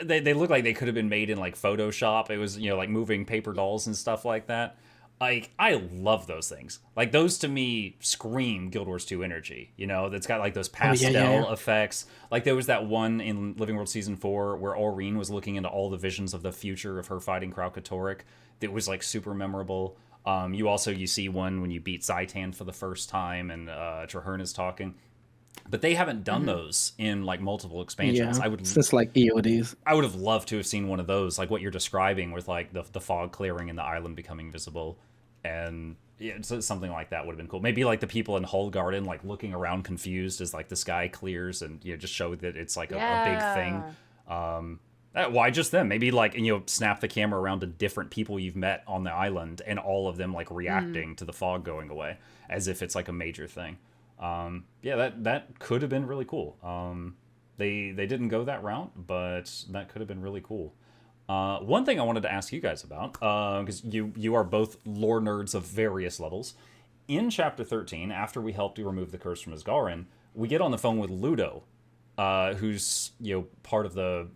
they look like they could have been made in like Photoshop? It was like moving paper dolls and stuff like that. Like, I love those things. Like, those to me scream Guild Wars 2 energy. That's got like those pastel effects. Like, there was that one in Living World Season 4 where Aurene was looking into all the visions of the future of her fighting Kraukatoric. That was like super memorable. You see one when you beat Zaitan for the first time and Traherne is talking. But they haven't done those in like multiple expansions. Yeah. Since like EODs. I would have loved to have seen one of those, like what you're describing, with like the fog clearing and the island becoming visible, and something like that would have been cool. Maybe like the people in Hull Garden like looking around confused as like the sky clears, and just show that it's like a big thing. Why just them? Maybe like snap the camera around to different people you've met on the island, and all of them like reacting to the fog going away as if it's like a major thing. That could have been really cool. They didn't go that route, but that could have been really cool. One thing I wanted to ask you guys about, because you are both lore nerds of various levels. In Chapter 13, after we helped you remove the curse from Isgarin, we get on the phone with Ludo, who's part of the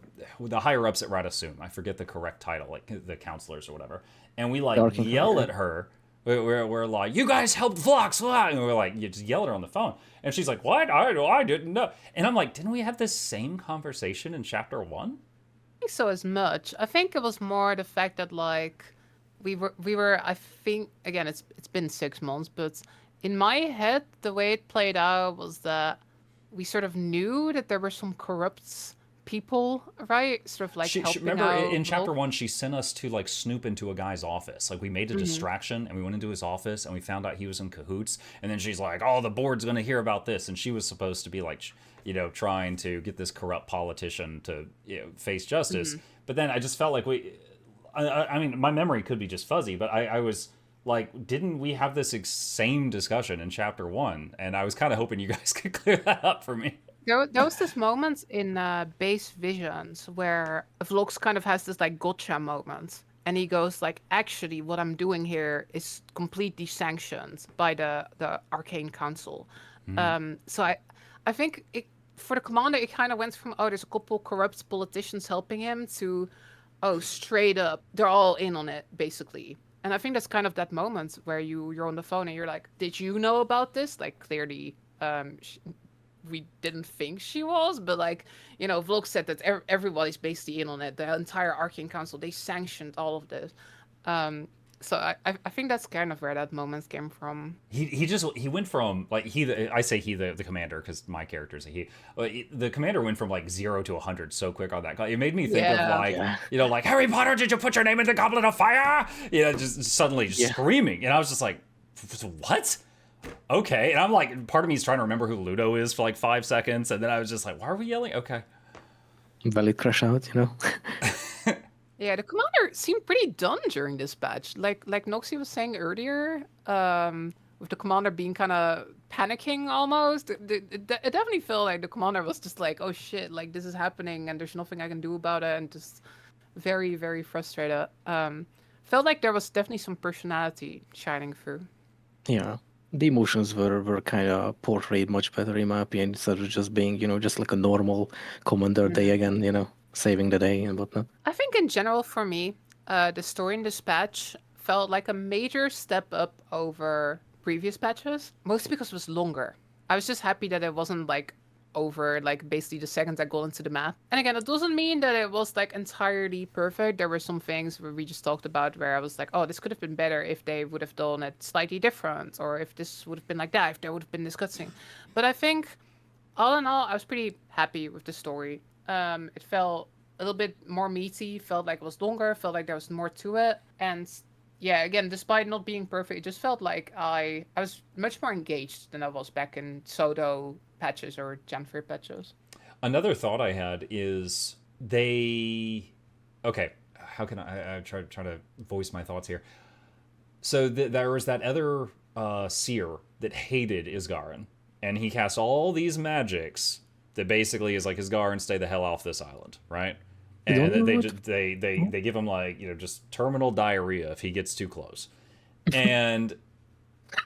higher ups at Radasum. I forget the correct title, like the counselors or whatever. And we like yell at her. We're like, you guys helped Vlox, and we're like, you just yell at her on the phone, and she's like, what? I didn't know. And I'm like, didn't we have this same conversation in Chapter 1? Think so as much. I think it was more the fact that like we were I think again it's been 6 months, but in my head the way it played out was that we sort of knew that there were some corrupt people, right? Sort of like She helping remember in out. chapter 1 she sent us to like snoop into a guy's office. Like we made a distraction and we went into his office and we found out he was in cahoots, and then she's like, "Oh, the board's going to hear about this." And she was supposed to be like, trying to get this corrupt politician to, face justice. But then I just felt like I mean, my memory could be just fuzzy, but I was like, didn't we have this same discussion in chapter 1? And I was kind of hoping you guys could clear that up for me. There was this moment in Base Visions where Vlox kind of has this like gotcha moment, and he goes like, "Actually, what I'm doing here is completely sanctioned by the Arcane Council." So I think for the commander, it kind of went from, oh, there's a couple corrupt politicians helping him, to, oh, straight up, they're all in on it, basically. And I think that's kind of that moment where you're on the phone and you're like, "Did you know about this?" Like clearly, we didn't think she was, but like, Vlog said that everybody's basically in on it. The entire Arcane Council, they sanctioned all of this. So I think that's kind of where that moment came from. He went from like I say he the commander because my character's a he. The commander went from like 0 to 100 so quick on that. It made me think of like like, "Harry Potter, did you put your name in the Goblet of Fire?" Just suddenly screaming, and I was just like, "What?" Okay, and I'm like, part of me is trying to remember who Ludo is for like 5 seconds, and then I was just like, "Why are we yelling?" Okay. Valid crash out, Yeah, the commander seemed pretty done during this patch. Like Noxxi was saying earlier, with the commander being kind of panicking almost. It definitely felt like the commander was just like, "Oh shit, like this is happening and there's nothing I can do about it," and just very, very frustrated. Felt like there was definitely some personality shining through. Yeah. The emotions were kind of portrayed much better in my opinion, instead of just being, just like a normal commander day again, saving the day and whatnot. I think in general for me, the story in this patch felt like a major step up over previous patches, mostly because it was longer. I was just happy that it wasn't like over like basically the second I got into the map. And again, it doesn't mean that it was like entirely perfect. There were some things where we just talked about where I was like, "Oh, this could have been better if they would have done it slightly different, or if this would have been like that, if there would have been this cutscene." But I think all in all, I was pretty happy with the story. It felt a little bit more meaty, felt like it was longer, felt like there was more to it. And yeah, again, despite not being perfect, it just felt like I was much more engaged than I was back in Soto patches or Janfir patches. Another thought I had is okay, how can I try to voice my thoughts here? So there was that other seer that hated Isgarin, and he cast all these magics that basically is like, Isgarin, stay the hell off this island, right? And they give him like, just terminal diarrhea if he gets too close. And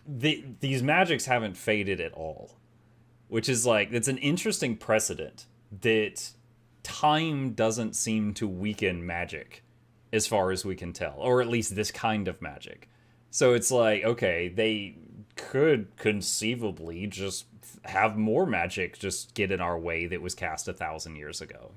these magics haven't faded at all, which is like, it's an interesting precedent that time doesn't seem to weaken magic as far as we can tell, or at least this kind of magic. So it's like, okay, they could conceivably just have more magic just get in our way that was cast 1,000 years ago,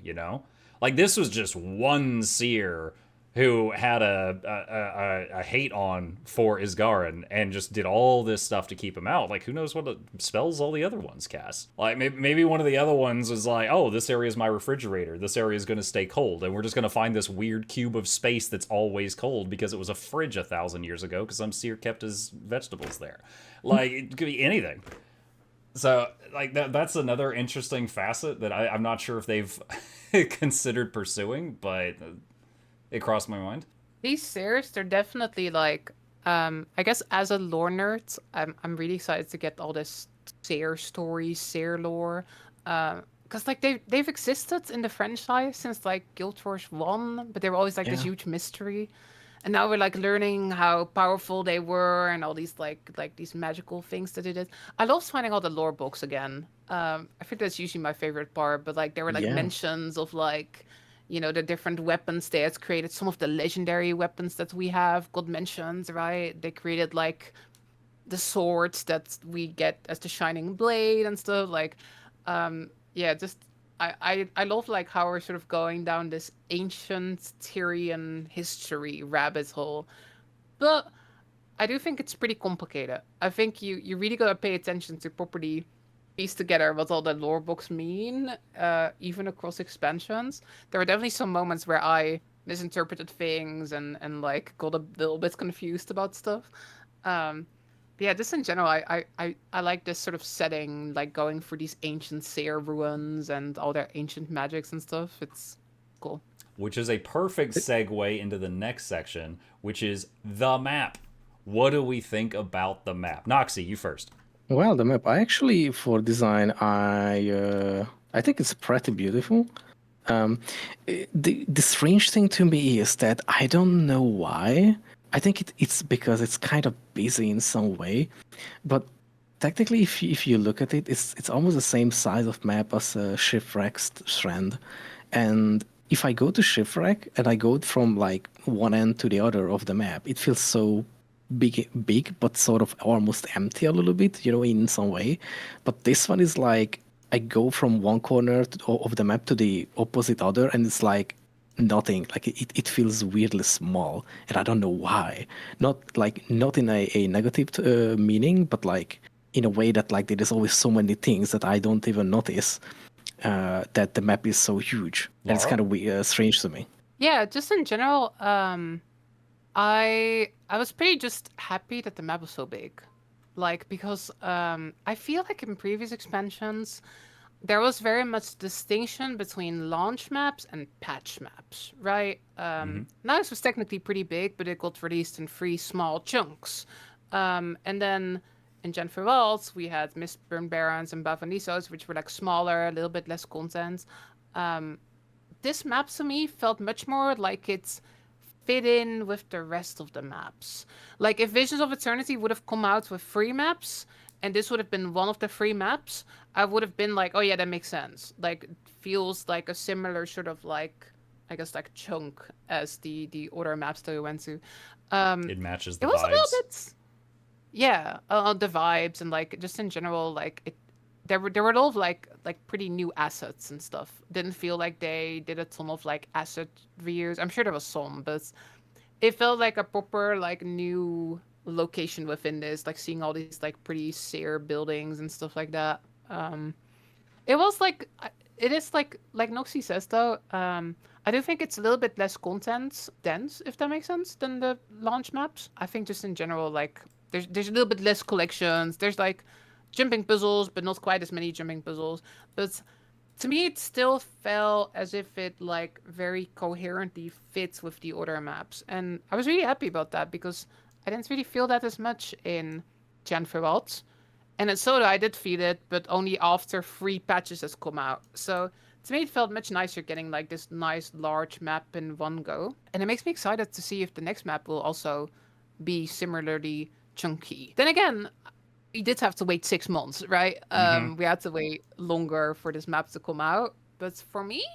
Like, this was just one seer who had a hate on for Isgarin and just did all this stuff to keep him out. Like, who knows what spells all the other ones cast? Like, maybe one of the other ones was like, "Oh, this area is my refrigerator. This area is going to stay cold, and we're just going to find this weird cube of space that's always cold because it was a fridge 1,000 years ago because some seer kept his vegetables there." Like, it could be anything. So, like, that's another interesting facet that I'm not sure if they've considered pursuing, but it crossed my mind. These series, they're definitely like, I guess as a lore nerd, I'm really excited to get all this Seer stories, Seer lore, because like they've existed in the franchise since like Guild Wars 1, but they were always like this huge mystery. And now we're like learning how powerful they were and all these like these magical things that they did. I love finding all the lore books again. I think that's usually my favorite part. But like there were like mentions of like, the different weapons they had created. Some of the legendary weapons that we have got mentions, right? They created like the swords that we get as the Shining Blade and stuff. Like, just I love like how we're sort of going down this ancient Tyrian history rabbit hole, but I do think it's pretty complicated. I think you really gotta pay attention to properly piece together what all the lore books mean, even across expansions. There were definitely some moments where I misinterpreted things and like got a little bit confused about stuff. Um, but yeah, just in general, I like this sort of setting, like going through these ancient Seer ruins and all their ancient magics and stuff. It's cool. Which is a perfect segue into the next section, which is the map. What do we think about the map? Noxxi, you first. Well, the map, I actually, for design, I think it's pretty beautiful. Um, the strange thing to me is that I don't know why. I think it's because it's kind of busy in some way, but technically, if you look at it, it's almost the same size of map as Shipwreck's Strand, and if I go to Shipwreck and I go from like one end to the other of the map, it feels so big, but sort of almost empty a little bit, in some way. But this one is like I go from one corner of the map to the opposite other, and it's like nothing. Like it feels weirdly small, and I don't know why. Not in a negative meaning, but like in a way that like there is always so many things that I don't even notice that the map is so huge. And it's Laura? kind of strange to me. Yeah, just in general, I was pretty just happy that the map was so big. Like because I feel like in previous expansions there was very much distinction between launch maps and patch maps, right? Now this was technically pretty big, but it got released in 3 small chunks. And then in Gen 4 Worlds, we had Mistburn Barons and Bavanisos, which were like smaller, a little bit less content. This map to me felt much more like it's fit in with the rest of the maps. Like if Visions of Eternity would have come out with 3 maps, and this would have been one of the 3 maps, I would have been like, oh yeah, that makes sense. Like it feels like a similar sort of like, I guess like chunk as the other maps that we went to. It matches It the was a little vibes. bit, yeah, the vibes and like just in general, like it. There were a lot of like pretty new assets and stuff. Didn't feel like they did a ton of like asset reuse. I'm sure there was some, but it felt like a proper like new location within this. Like seeing all these like pretty Seer buildings and stuff like that. It was like it is like Noxy says though. I do think it's a little bit less content dense, if that makes sense, than the launch maps. I think just in general, like there's a little bit less collections. There's like jumping puzzles, but not quite as many jumping puzzles. But to me, it still felt as if it like very coherently fits with the other maps, and I was really happy about that because I didn't really feel that as much in Gen Verwalt. And in Soda, I did feel it, but only after 3 patches has come out. So to me, it felt much nicer getting like this nice large map in one go. And it makes me excited to see if the next map will also be similarly chunky. Then again, we did have to wait 6 months, right? We had to wait longer for this map to come out. But for me,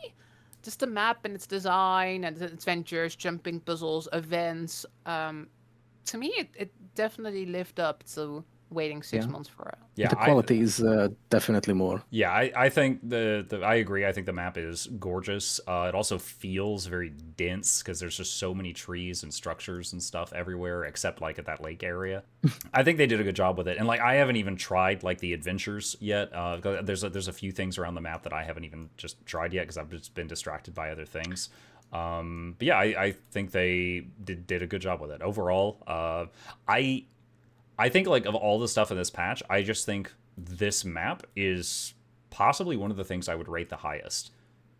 just the map and its design and its adventures, jumping puzzles, events, to me, it definitely lived up to waiting six Yeah. months for it. Yeah, The quality is definitely more. Yeah, I think I agree. I think the map is gorgeous. It also feels very dense because there's just so many trees and structures and stuff everywhere, except like at that lake area. I think they did a good job with it. And like I haven't even tried like the adventures yet. There's a few things around the map that I haven't even just tried yet because I've just been distracted by other things. But yeah, I think they did a good job with it overall. I think like of all the stuff in this patch, I just think this map is possibly one of the things I would rate the highest.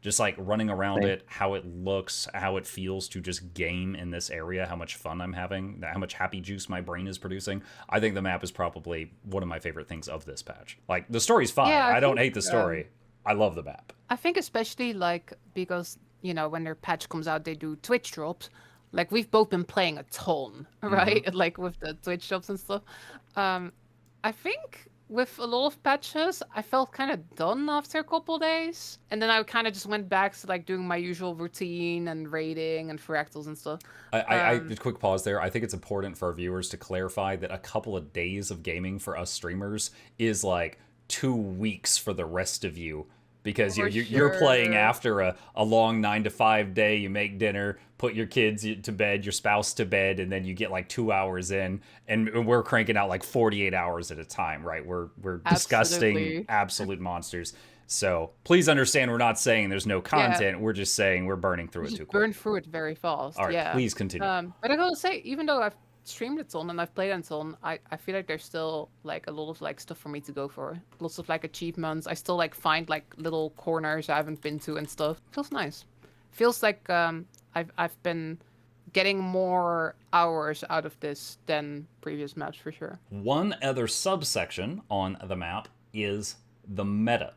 Just like running around Same. it, how it looks, how it feels to just game in this area, how much fun I'm having, how much happy juice my brain is producing. I think the map is probably one of my favorite things of this patch. Like the story's fine. Yeah, I don't think, hate the story. I love the map. I think especially like because when their patch comes out, they do Twitch drops. Like we've both been playing a ton, right? Like with the Twitch drops and stuff. I think with a lot of patches, I felt kind of done after a couple days, and then I kind of just went back to like doing my usual routine and raiding and fractals and stuff. I quick pause there. I think it's important for our viewers to clarify that a couple of days of gaming for us streamers is like 2 weeks for the rest of you because For you're playing sure. after a long 9 to 5 day. You make dinner, put your kids to bed, your spouse to bed, and then you get like 2 hours in, and we're cranking out like 48 hours at a time, right? We're disgusting Absolutely. absolute monsters. So please understand, we're not saying there's no Yeah. content. We're just saying we're burning through You it too just quick. burn through it very All fast. right, Yeah. please continue. But I gotta say, even though I've streamed it on and I've played it on, I feel like there's still like a lot of like stuff for me to go for. Lots of like achievements. I still like find like little corners I haven't been to and stuff. Feels nice. Feels like I've been getting more hours out of this than previous maps for sure. One other subsection on the map is the meta.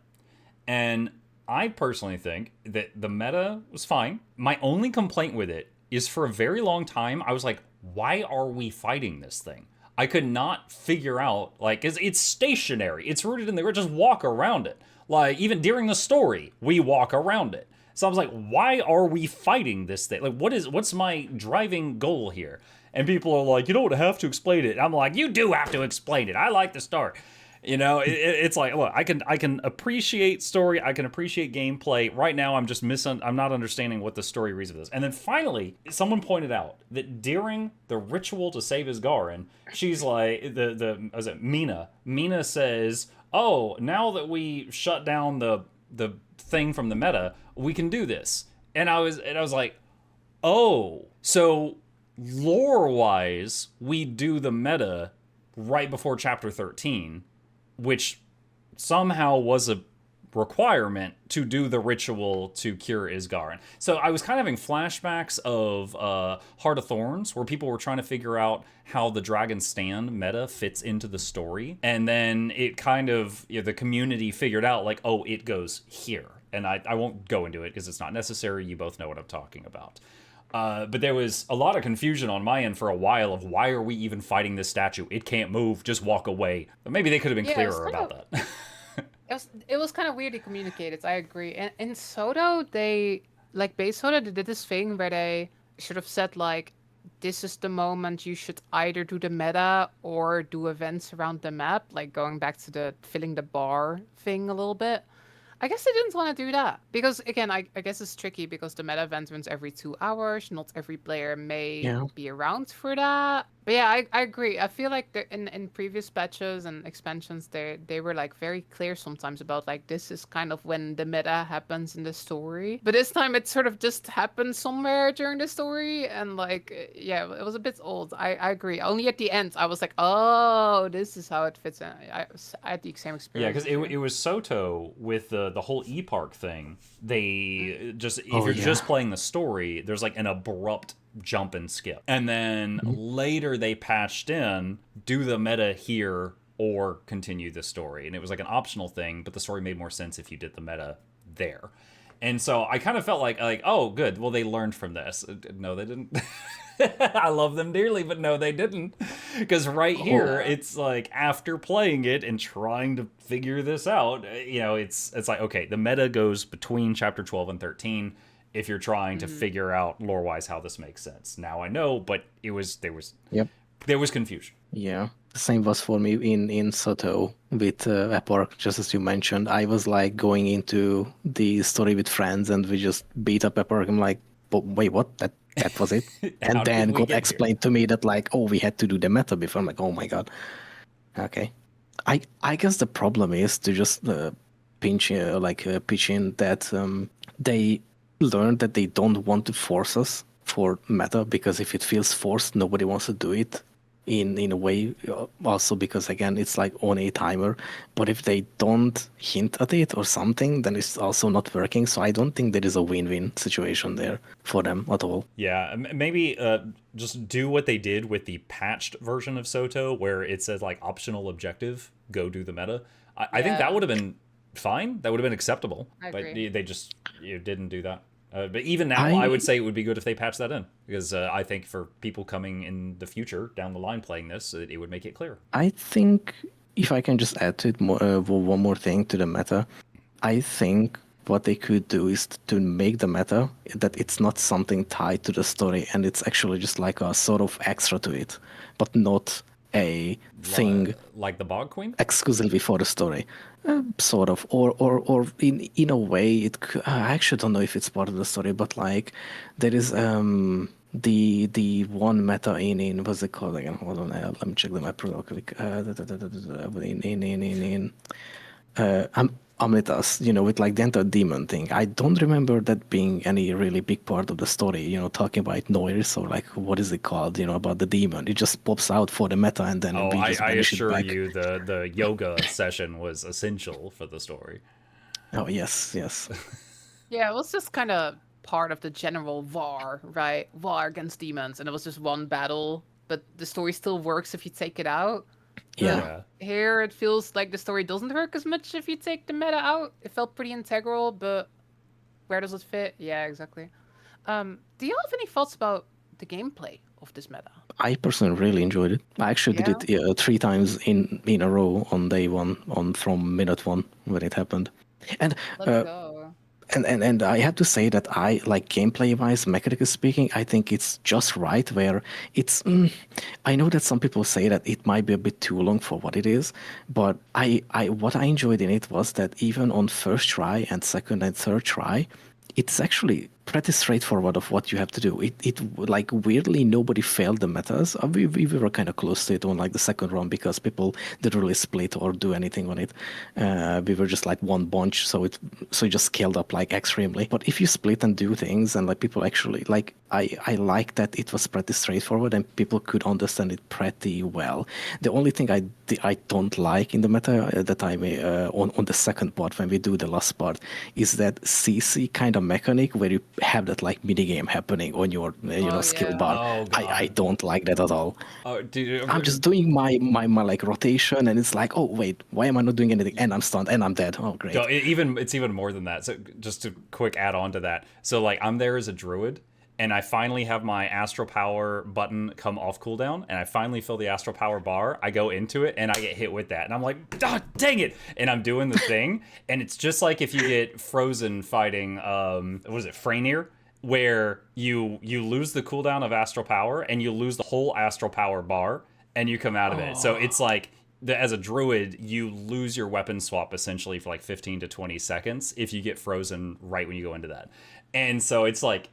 And I personally think that the meta was fine. My only complaint with it is for a very long time, I was like, why are we fighting this thing? I could not figure out, like, it's stationary. It's rooted in the, just walk around it. Like, even during the story, we walk around it. So I was like, why are we fighting this thing? Like, what's my driving goal here? And people are like, you don't have to explain it. I'm like, you do have to explain it. I like the start. It's like, look, I can appreciate story, I can appreciate gameplay. Right now, I'm not understanding what the story reason is. And then finally, someone pointed out that during the ritual to save Isgarin, she's like, was it Mina? Mina says, "Oh, now that we shut down the thing from the meta, we can do this." And I was like, "Oh, so lore-wise, we do the meta right before chapter 13." Which somehow was a requirement to do the ritual to cure Isgarin. So I was kind of having flashbacks of Heart of Thorns, where people were trying to figure out how the Dragon Stand meta fits into the story. And then it kind of, the community figured out, like, oh, it goes here. And I won't go into it because it's not necessary. You both know what I'm talking about. But there was a lot of confusion on my end for a while of why are we even fighting this statue? It can't move, just walk away. But maybe they could have been Yeah, clearer about that. it was kind of weirdly communicated. I agree. And in Soto, they like base Soto, they did this thing where they should have said like, this is the moment you should either do the meta or do events around the map, like going back to the filling the bar thing a little bit. I guess they didn't want to do that because again, I guess it's tricky because the meta event runs every 2 hours. Not every player may Yeah. be around for that. But yeah, I agree. I feel like in previous patches and expansions, they were like very clear sometimes about like this is kind of when the meta happens in the story. But this time it sort of just happened somewhere during the story, and like yeah, it was a bit old. I agree. Only at the end I was like, oh, this is how it fits in. I had the same Yeah, experience. because it was Soto with the whole E-Park thing. They just, if Oh, you're yeah. just playing the story, there's like an abrupt jump and skip. And then later they patched in, do the meta here or continue the story. And it was like an optional thing, but the story made more sense if you did the meta there. And so I kind of felt like, oh, good. Well, they learned from this. No, they didn't. I love them dearly, but no, they didn't. Because right here, it's like after playing it and trying to figure this out, it's like, okay, the meta goes between chapter 12 and 13 if you're trying to figure out lore-wise how this makes sense. Now I know, but there was Yep. confusion. Yeah. The same was for me in Soto with Epark, just as you mentioned. I was like going into the story with friends and we just beat up Epark. I'm like, but wait, what? That was it? How And did then we got get here? explained to me that like, oh, we had to do the meta before. I'm like, oh my god. Okay. I guess the problem is to just pitch in that they learned that they don't want to force us for meta, because if it feels forced, nobody wants to do it in a way. Also because again, it's like on a timer, but if they don't hint at it or something, then it's also not working. So I don't think there is a win-win situation there for them at all. Yeah, maybe just do what they did with the patched version of Soto, where it says like optional objective, go do the meta. I think that Yeah. would have been fine. That would have been acceptable. I But agree. they just didn't do that. But even now, I would say it would be good if they patched that in, because I think for people coming in the future down the line playing this, it would make it clear. I think if I can just add to it one more thing to the meta, I think what they could do is to make the meta that it's not something tied to the story and it's actually just like a sort of extra to it, but not a thing Like the Bog Queen? exclusively for the story, sort of, or in a way, I actually don't know if it's part of the story, but like there is the one meta in what's it called again? Hold on, let me check the map real quick. In Omnitas, with like the anti-demon thing. I don't remember that being any really big part of the story, talking about noise or like, what is it called, about the demon. It just pops out for the meta and then Oh, we just I banish it assure back. you the yoga session was essential for the story. Oh, yes, yes. Yeah, it was just kind of part of the general war, right? War against demons, and it was just one battle, but the story still works if you take it out. Yeah. But Yeah. here it feels like the story doesn't work as much if you take the meta out. It felt pretty integral, but where does it fit? Yeah, exactly. Do you have any thoughts about the gameplay of this meta? I personally really enjoyed it. I actually Yeah, did it 3 times in a row on day one, on from minute one when it happened. And let's uh, go. and I have to say that I like gameplay wise, mechanically speaking, I think it's just right where it's. I know that some people say that it might be a bit too long for what it is, but what I enjoyed in it was that even on first try and second and third try, it's actually pretty straightforward of what you have to do. It like weirdly nobody failed the metas. We were kind of close to it on like the second run because people didn't really split or do anything on it. We were just like one bunch, so it just scaled up like extremely. But if you split and do things and like people actually like I like that it was pretty straightforward and people could understand it pretty well. The only thing I don't like in the meta that I may on the second part when we do the last part is that CC kind of mechanic where you have that like mini game happening on your Oh skill yeah. bar. Oh I god. don't like that at all. Oh, dude. I'm just doing my like rotation and it's like, oh wait, why am I not doing anything? And I'm stunned and I'm dead. Oh great. It's even more than that. So just to quick add on to that. So like I'm there as a druid, and I finally have my astral power button come off cooldown, and I finally fill the astral power bar. I go into it and I get hit with that, and I'm like, ah, dang it! And I'm doing the thing, and it's just like if you get frozen fighting, what was it, Freynier? Where you lose the cooldown of astral power and you lose the whole astral power bar and you come out of it. So it's like as a druid, you lose your weapon swap essentially for like 15 to 20 seconds if you get frozen right when you go into that. And so it's like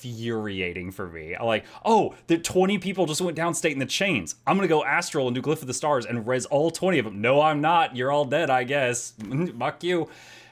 infuriating for me. I'm like, oh, the 20 people just went downstate in the chains. I'm gonna go astral and do Glyph of the Stars and res all 20 of them. No, I'm not. You're all dead, I guess. Fuck you.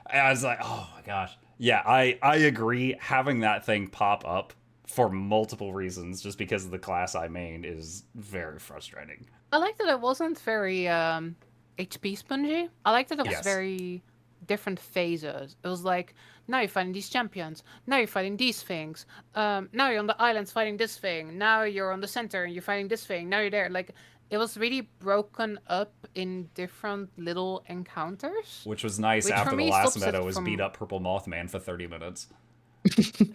And I was like, oh my gosh. Yeah, I agree. Having that thing pop up for multiple reasons, just because of the class I main, is very frustrating. I like that it wasn't very HP spongy. I like that it was Yes. very different phases. It was like, now you're fighting these champions. Now you're fighting these things. Now you're on the islands fighting this thing. Now you're on the center and you're fighting this thing. Now you're there. Like, it was really broken up in different little encounters. Which was nice Which after for the me last stops meta it was from- beat up Purple Mothman for 30 minutes.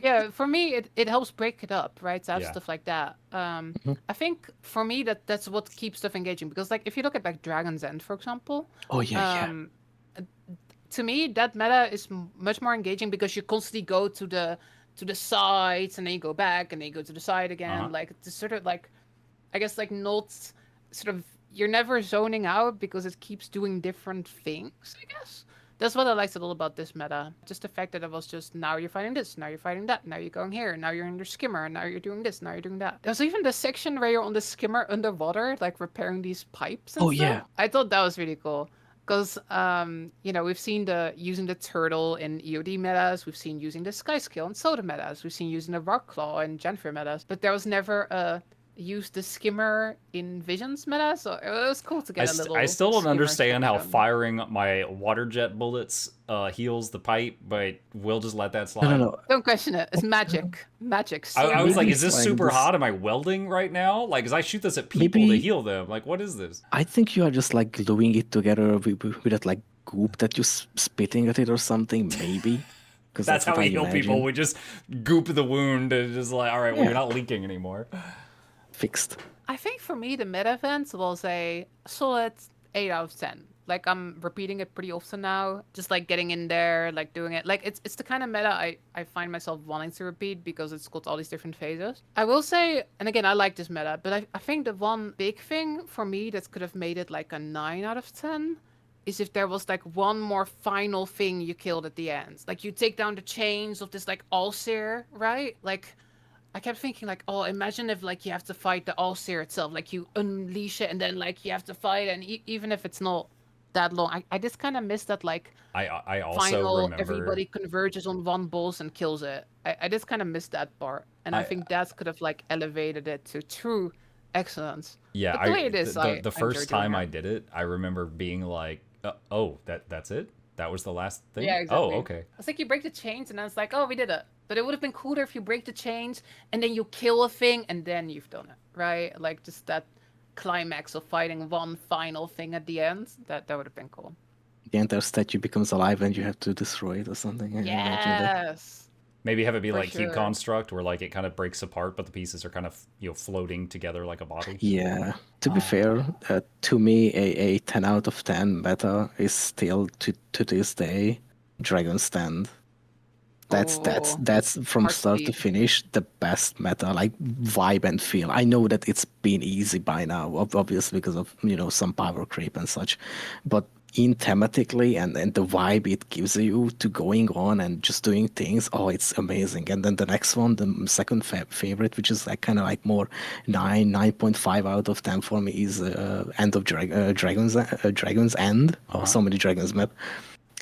Yeah, for me, it helps break it up, right? To have Yeah. stuff like that. I think for me that's what keeps stuff engaging because, like, if you look at like Dragon's End, for example, Oh yeah. to me that meta is much more engaging because you constantly go to the sides and then you go back and then you go to the side again. Uh-huh. Like it's sort of like, I guess like not sort of you're never zoning out because it keeps doing different things. I guess. That's what I liked a little about this meta. Just the fact that it was just now you're fighting this, now you're fighting that, now you're going here, now you're in your skimmer, now you're doing this, now you're doing that. There's even the section where you're on the skimmer underwater, like repairing these pipes and Oh, stuff. yeah. I thought that was really cool. Because, we've seen using the turtle in EOD metas, we've seen using the sky skill in Soda metas, we've seen using the rock claw in Genfer metas, but there was never a use the skimmer in Visions meta, so it was cool to get a little. I still don't skimmer understand how section. firing my water jet bullets heals the pipe, but we'll just let that slide. No. Don't question it. It's magic. Magic. I was like, is this Like super this- hot? Am I welding right now? Like, as I shoot this at people to Maybe- heal them. Like, what is this? I think you are just like gluing it together with that like goop that you're spitting at it or something, maybe. Because That's how what we I heal imagine. people. We just goop the wound and just like, all right, well, Yeah. you're not leaking anymore. Fixed. I think for me, the meta event was a solid 8 out of 10. Like I'm repeating it pretty often now. Just like getting in there, like doing it. Like it's the kind of meta I find myself wanting to repeat because it's got all these different phases. I will say, and again, I like this meta, but I think the one big thing for me that could have made it like a 9 out of 10 is if there was like one more final thing you killed at the end. Like you take down the chains of this like All-Seer, right? Like I kept thinking like, oh, imagine if like you have to fight the All-Seer itself, like you unleash it and then like you have to fight, and even if it's not that long, I just kind of miss that like I also final remember. everybody converges on one boss and kills it. I just kind of miss that part, and I think that could have like elevated it to true excellence. Yeah, But the way it is, the I first enjoy doing time it. I did it, I remember being like, "Oh, that's it? That was the last thing?" Yeah, Oh, exactly. okay. It's like you break the chains, and then it's like, oh, we did it. But it would have been cooler if you break the chains and then you kill a thing and then you've done it, right? Like just that climax of fighting one final thing at the end. That would have been cool. The entire statue becomes alive and you have to destroy it or something. I imagine that. Yes, Maybe have it be for like Cube sure. Construct, where like it kind of breaks apart, but the pieces are kind of floating together like a body. Yeah. To be fair, to me, a 10 out of 10 meta is still to this day Dragon's Stand. Oh, That's from start to Heartbeat. finish the best meta, like vibe and feel. I know that it's been easy by now, obviously because of some power creep and such, but in thematically and the vibe it gives you to going on and just doing things, oh, it's amazing. And then the next one, the second favorite, which is like kind of like more 9.5 out of 10 for me, is End of Dragon's End, or so many dragons map.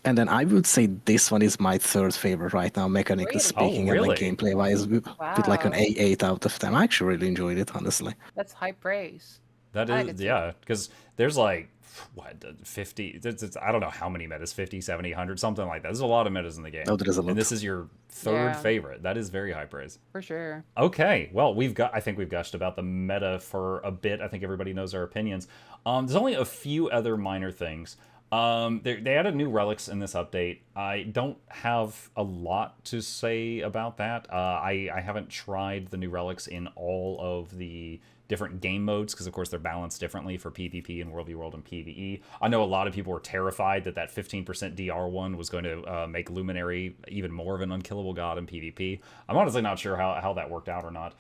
And then I would say this one is my third favorite right now, mechanically Really? Oh, speaking, and then really? gameplay wise, with like an Wow, 8 out of 10. I actually really enjoyed it, honestly. that's high praise. That I like it is, too. yeah, because there's like, what, 50, I don't know how many metas, 50, 70, 100, something like that. There's a lot of metas in the game. Oh, there is a And lot. this is your third Yeah, favorite. That is very high praise. for sure. Okay, well, I think we've gushed about the meta for a bit. I think everybody knows our opinions. There's only a few other minor things. They added new relics in this update. I don't have a lot to say about that. I haven't tried the new relics in all of the different game modes because, of course, they're balanced differently for PvP and World v World and PvE. I know a lot of people were terrified that 15% DR one was going to make Luminary even more of an unkillable god in PvP. I'm honestly not sure how that worked out or not.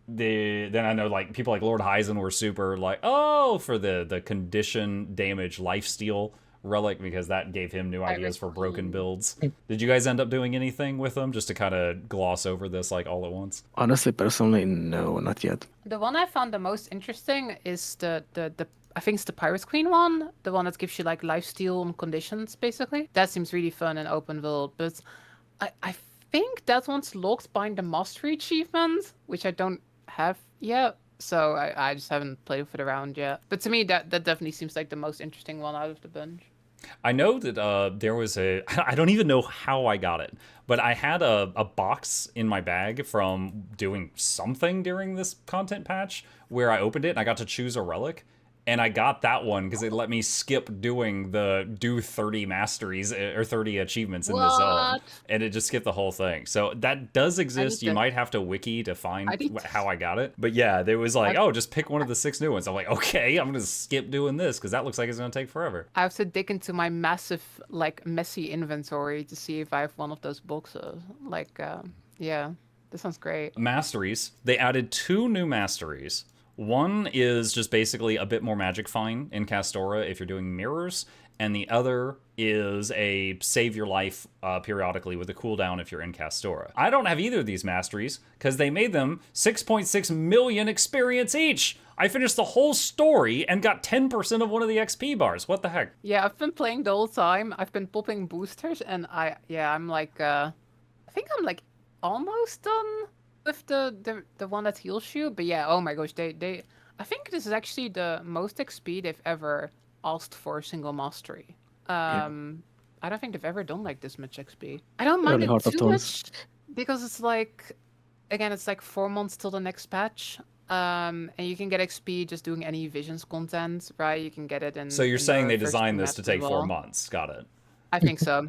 Then I know like people like Lord Hyzen were super like, oh, for the condition damage lifesteal relic, because that gave him new I ideas for broken agree. builds. Did you guys end up doing anything with them just to kind of gloss over this like all at once? Honestly, personally, no, not yet. The one I found the most interesting is the I think it's the Pirates Queen one, the one that gives you like lifesteal on conditions, basically. That seems really fun and open world, but I think that one's locked behind the Mastery achievement, which I don't have yet. So I just haven't played with it around yet. But to me, that definitely seems like the most interesting one out of the bunch. I know that there was a, I don't even know how I got it, but I had a box in my bag from doing something during this content patch where I opened it and I got to choose a relic. And I got that one because it let me skip doing the do 30 masteries or 30 achievements in the zone. What? And it just skipped the whole thing. So that does I exist. need You to. might have to wiki to I find need. how I got it. But yeah, there was like, I, oh, just pick one of the 6 new ones. I'm like, okay, I'm going to skip doing this because that looks like it's going to take forever. I have to dig into my massive, like, messy inventory to see if I have one of those boxes. Like, yeah, this sounds great. Masteries. They added 2 new masteries. One is just basically a bit more magic fine in Castora if you're doing mirrors, and the other is a save your life periodically with a cooldown if you're in Castora. I don't have either of these masteries because they made them 6.6 million experience each. I finished the whole story and got 10% of one of the XP bars. What the heck? Yeah, I've been playing the whole time. I've been popping boosters, and I'm like, I think I'm like almost done with the one that heals you. But yeah, oh my gosh, I think this is actually the most XP they've ever asked for a single mastery. Yeah. I don't think they've ever done like this much XP. I don't mind Early it Heart of too Thorns. much because it's like, again, it's like 4 months till the next patch. And you can get XP just doing any visions content, right? You can get it So in you're saying the they first designed two this to maps as take 4 well. months. Got it. I think so.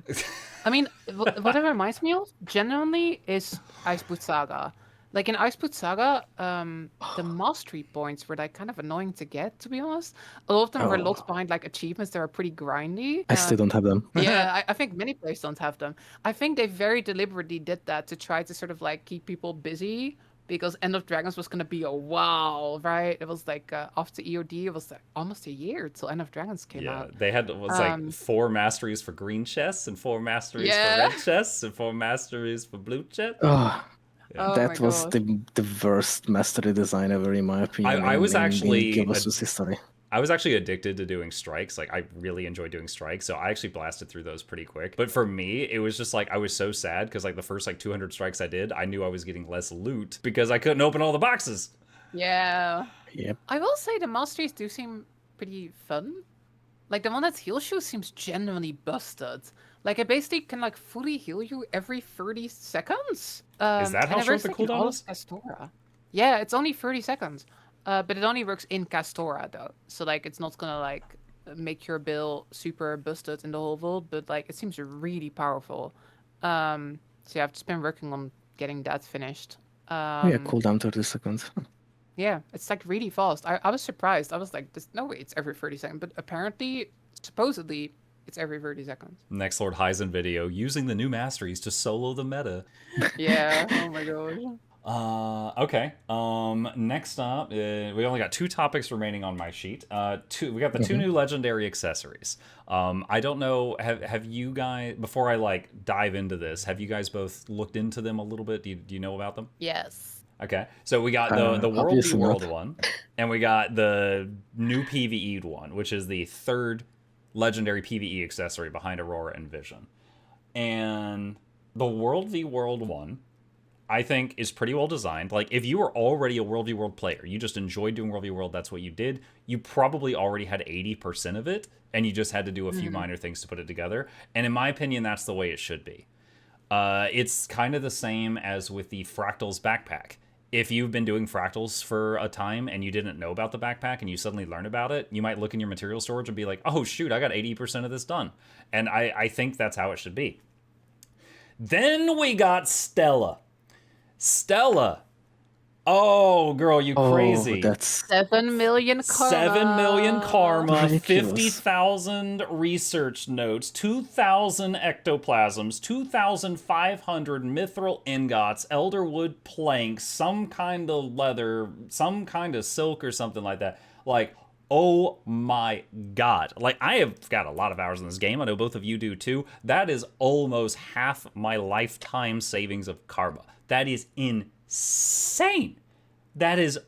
I mean, what it reminds me of, genuinely, is Iceboot Saga. Like in Iceboot Saga, the mastery points were like kind of annoying to get, to be honest. A lot of them were Oh, locked behind like achievements that are pretty grindy. I still don't have them. Yeah, I think many players don't have them. I think they very deliberately did that to try to sort of like keep people busy because End of Dragons was gonna be a wow, right? It was like after EOD, it was like almost a year till End of Dragons came Yeah, out. they had it was like Um, 4 masteries for green chests and 4 masteries for yeah. red chests and 4 masteries for blue chests. Oh, Yeah. Oh my that was gosh. the worst mastery design ever, in my opinion, I was in actually Guild Wars history. I was actually addicted to doing strikes. Like I really enjoy doing strikes, so I actually blasted through those pretty quick. But for me, it was just like I was so sad because like the first like 200 strikes I did, I knew I was getting less loot because I couldn't open all the boxes. Yeah. Yep. I will say the masteries do seem pretty fun. Like the one that's heal shoe seems genuinely busted. Like it basically can like fully heal you every 30 seconds. Is that how And it short works the like in all cooldown of is? Castora. Yeah, it's only 30 seconds. But it only works in Castora though. So like it's not gonna like make your bill super busted in the whole world, but like it seems really powerful. So yeah, I've just been working on getting that finished. Oh yeah, Um cooldown 30 seconds. yeah, it's like really fast. I was surprised. I was like, there's no way it's every 30 seconds, but apparently, supposedly, it's every 30 seconds. Next Lord Hyzen video using the new masteries to solo the meta. Yeah. Oh my gosh. Okay. Next up, we only got 2 topics remaining on my sheet. We got the 2 new legendary accessories. I don't know. Have you guys, before I like dive into this, have you guys both looked into them a little bit? Do you know about them? Yes. Okay, so we got the World v Obviously World not. one, and we got the new PvE'd one, which is the 3rd legendary PvE accessory behind Aurora and Vision. And the World v World one, I think, is pretty well designed. Like, if you were already a World v World player, you just enjoyed doing World v World, that's what you did, you probably already had 80% of it, and you just had to do a few minor things to put it together. And in my opinion, that's the way it should be. It's kind of the same as with the Fractals backpack. If you've been doing fractals for a time and you didn't know about the backpack and you suddenly learn about it, you might look in your material storage and be like, oh shoot, I got 80% of this done. And I think that's how it should be. Then we got Stella. Stella. Oh, girl, you crazy. Oh, that's 7 million karma. 7 million karma, Ridiculous. 50,000 research notes, 2,000 ectoplasms, 2,500 mithril ingots, elderwood planks, some kind of leather, some kind of silk or something like that. Like, oh my god. Like, I have got a lot of hours in this game. I know both of you do too. That is almost half my lifetime savings of karma. That is insane. That is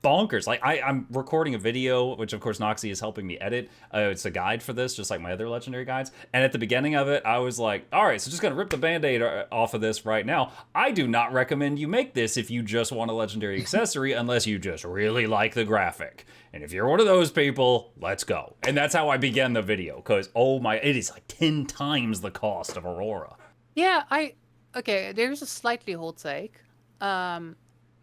bonkers. Like, I'm recording a video, which of course Noxxi is helping me edit. It's a guide for this, just like my other legendary guides. And at the beginning of it, I was like, all right, so just gonna rip the band-aid off of this right now. I do not recommend you make this if you just want a legendary accessory, unless you just really like the graphic. And if you're one of those people, let's go. And that's how I began the video, because oh my, it is like 10 times the cost of Aurora. Yeah, okay, there's a slightly hot take. I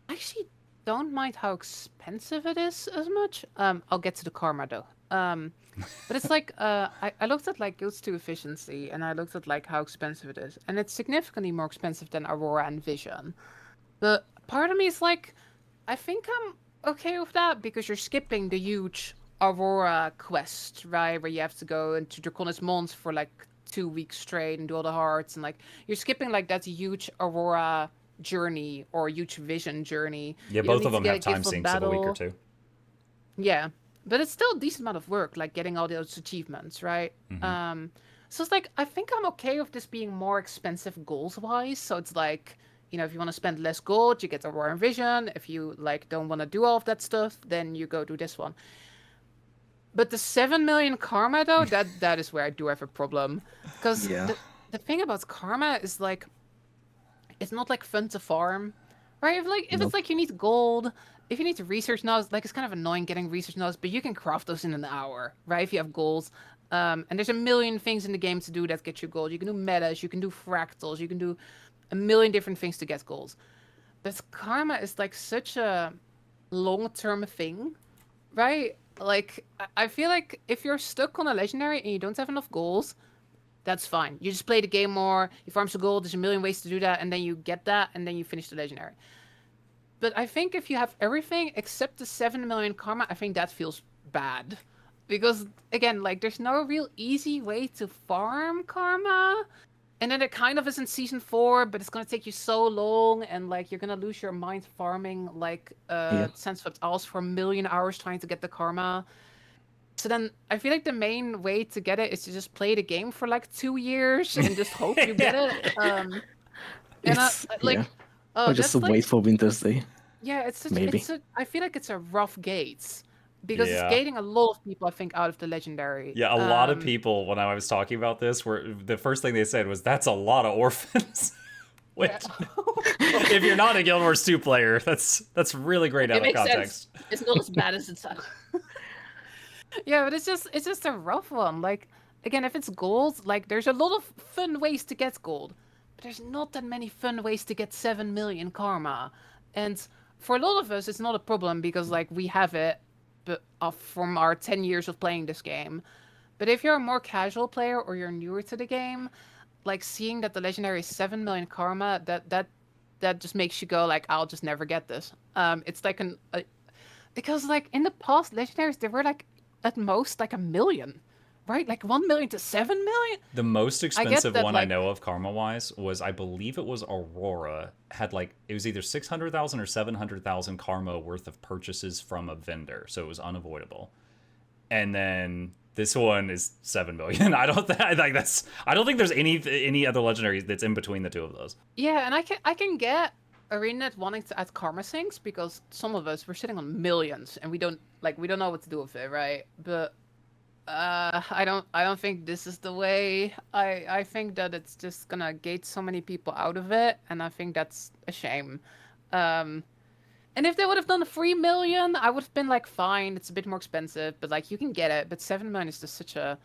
actually don't mind how expensive it is as much. I'll get to the karma though. But it's like I looked at like Guilds 2 efficiency and I looked at like how expensive it is, and it's significantly more expensive than Aurora and Vision. But part of me is like, I think I'm okay with that because you're skipping the huge Aurora quest, right? Where you have to go into Draconis Mons for like 2 weeks straight and do all the hearts, and like you're skipping like that huge Aurora journey or huge Vision journey. Yeah, You don't both need of to them get have a time gift of sinks of a week or battle. 2. Yeah, but it's still a decent amount of work, like getting all those achievements, right? So it's like I think I'm okay with this being more expensive goals wise. So it's like, you know, if you want to spend less gold, you get Aurora and Vision. If you like don't want to do all of that stuff, then you go do this one. But the 7 million karma though, that is where I do have a problem. Because Yeah. the thing about karma is like it's not like fun to farm. Right? If Nope. it's like you need gold, if you need to research nodes, like it's kind of annoying getting research nodes, but you can craft those in an hour, right? If you have goals. And there's a million things in the game to do that get you gold. You can do metas, you can do fractals, you can do a million different things to get goals. But karma is like such a long-term thing, right? Like I feel like if you're stuck on a legendary and you don't have enough goals, that's fine. You just play the game more, you farm some gold, there's a million ways to do that, and then you get that, and then you finish the legendary. But I think if you have everything except the 7 million karma, I think that feels bad. Because again, like there's no real easy way to farm karma. And then it kind of is in season 4, but it's gonna take you so long, and like you're gonna lose your mind farming like Yeah. Sandswept Owls for a million hours trying to get the karma. So then I feel like the main way to get it is to just play the game for like 2 years and just hope you get it. And It's like, yeah. oh, Or just to that's like, wait for Winter's Day, yeah, maybe. I feel like it's a rough gate because it's Yeah. gating a lot of people, I think, out of the legendary. Yeah, a lot of people when I was talking about this were the first thing they said was that's a lot of orphans. Which, Yeah. if you're not a Guild Wars 2 player, that's really great out It of makes context. sense. It's not as bad as it sounds. Yeah, but it's just a rough one. Like again, if it's gold, like there's a lot of fun ways to get gold, but there's not that many fun ways to get 7 million karma. And for a lot of us, it's not a problem because like we have it, but from our 10 years of playing this game. But if you're a more casual player or you're newer to the game, like seeing that the legendary is 7 million karma, that just makes you go like, I'll just never get this. It's like because like in the past legendaries they were like at most like a million, right? Like 1 million to 7 million. The most I get expensive that, one I like, know of karma wise was I believe it was Aurora had like it was either 600,000 or 700,000 karma worth of purchases from a vendor, so it was unavoidable. And then this one is 7 million. I don't like that's I don't think there's any other legendary that's in between the two of those. yeah, and I can get ArenaNet wanting to add karma sinks because some of us we're sitting on millions and we don't know what to do with it, right? But I don't think this is the way. I think that it's just gonna gate so many people out of it, and I think that's a shame. Um, and if they would have done 3 million, I would have been like, fine, it's a bit more expensive, but like you can get it. But 7 million is just such a,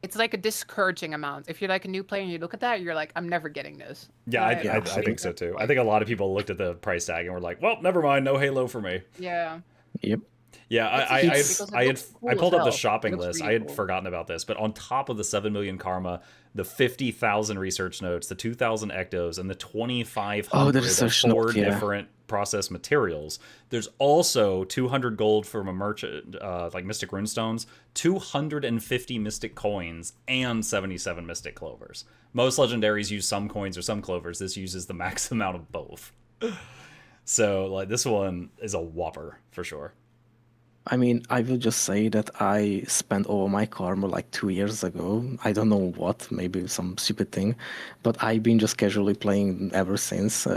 it's like a discouraging amount. If you're like a new player and you look at that, you're like, I'm never getting this. Yeah, Right? Yeah, I think so too. I think a lot of people looked at the price tag and were like, "Well, never mind, no Halo for me." Yeah. Yep. Yeah, It's a shame because it looks I cool pulled as up the hell. It shopping looks list. really I had cool. forgotten about this, but on top of the 7 million karma, the 50,000 research notes, the 2,000 ectos, and the Oh, 2,500 the of research 4 note, yeah. different process materials. There's also 200 gold from a merchant, like Mystic Runestones, 250 Mystic coins, and 77 Mystic clovers. Most legendaries use some coins or some clovers. This uses the max amount of both. So, like, this one is a whopper for sure. I mean, I will just say that I spent all my karma like 2 years ago. I don't know what, maybe some stupid thing, but I've been just casually playing ever since.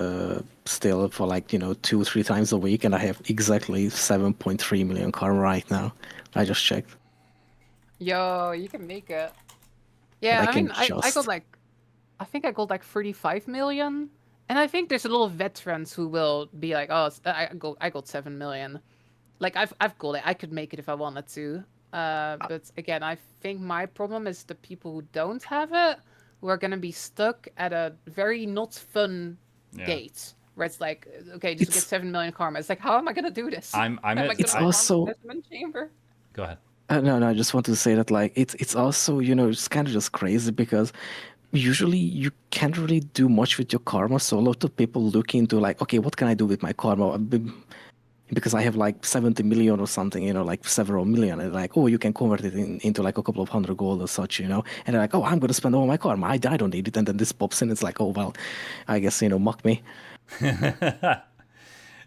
Still for like 2-3 times a week, and I have exactly 7.3 million karma right now. I just checked, Yo, you can make it. and Yeah, I I mean, can I got just like, I think I got like 35 million, and I think there's a lot of veterans who will be like, oh, I got 7 million. Like I've got it. I could make it if I wanted to. But again, I think my problem is the people who don't have it, who are gonna be stuck at a very not fun Yeah. gate where it's like, okay, just get It's 7 million karma. It's like, how am I gonna do this? I'm Am I at it's gonna farm also the Desmond chamber? Go ahead. no, I just want to say that like it's also it's kind of just crazy because usually you can't really do much with your karma. So a lot of people look into like, okay, what can I do with my karma? Because I have like 70 million or something, like several million, and like, oh, you can convert it into like a couple of hundred gold or such, and they're like, oh, I'm gonna spend all my karma. I don't need it, and then this pops in. It's like, oh well, I guess mock me.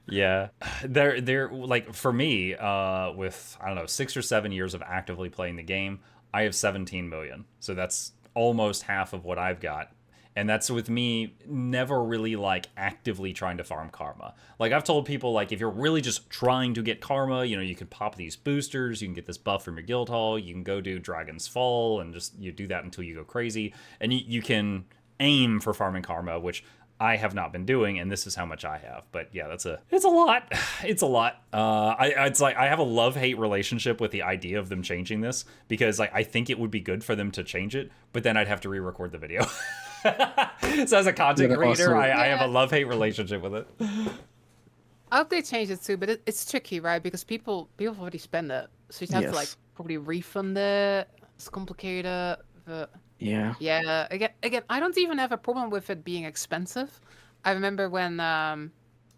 Yeah, they're like for me, with I don't know 6 or 7 years of actively playing the game, I have 17 million. So that's almost half of what I've got, and that's with me never really like actively trying to farm karma. Like I've told people, like if you're really just trying to get karma, you can pop these boosters, you can get this buff from your guild hall, you can go do Dragon's Fall, and just you do that until you go crazy, and you can aim for farming karma, which I have not been doing, and this is how much I have. But yeah, it's a lot. It's a lot. It's like I have a love-hate relationship with the idea of them changing this because like I think it would be good for them to change it, but then I'd have to re-record the video. So as a content Yeah, creator, also- I have a Yeah. love-hate relationship with it. I hope they change it too, but it's tricky, right? Because people already spend it, so you have to like Yes. probably refund it. It's complicated, but Yeah. yeah. Again, I don't even have a problem with it being expensive. I remember when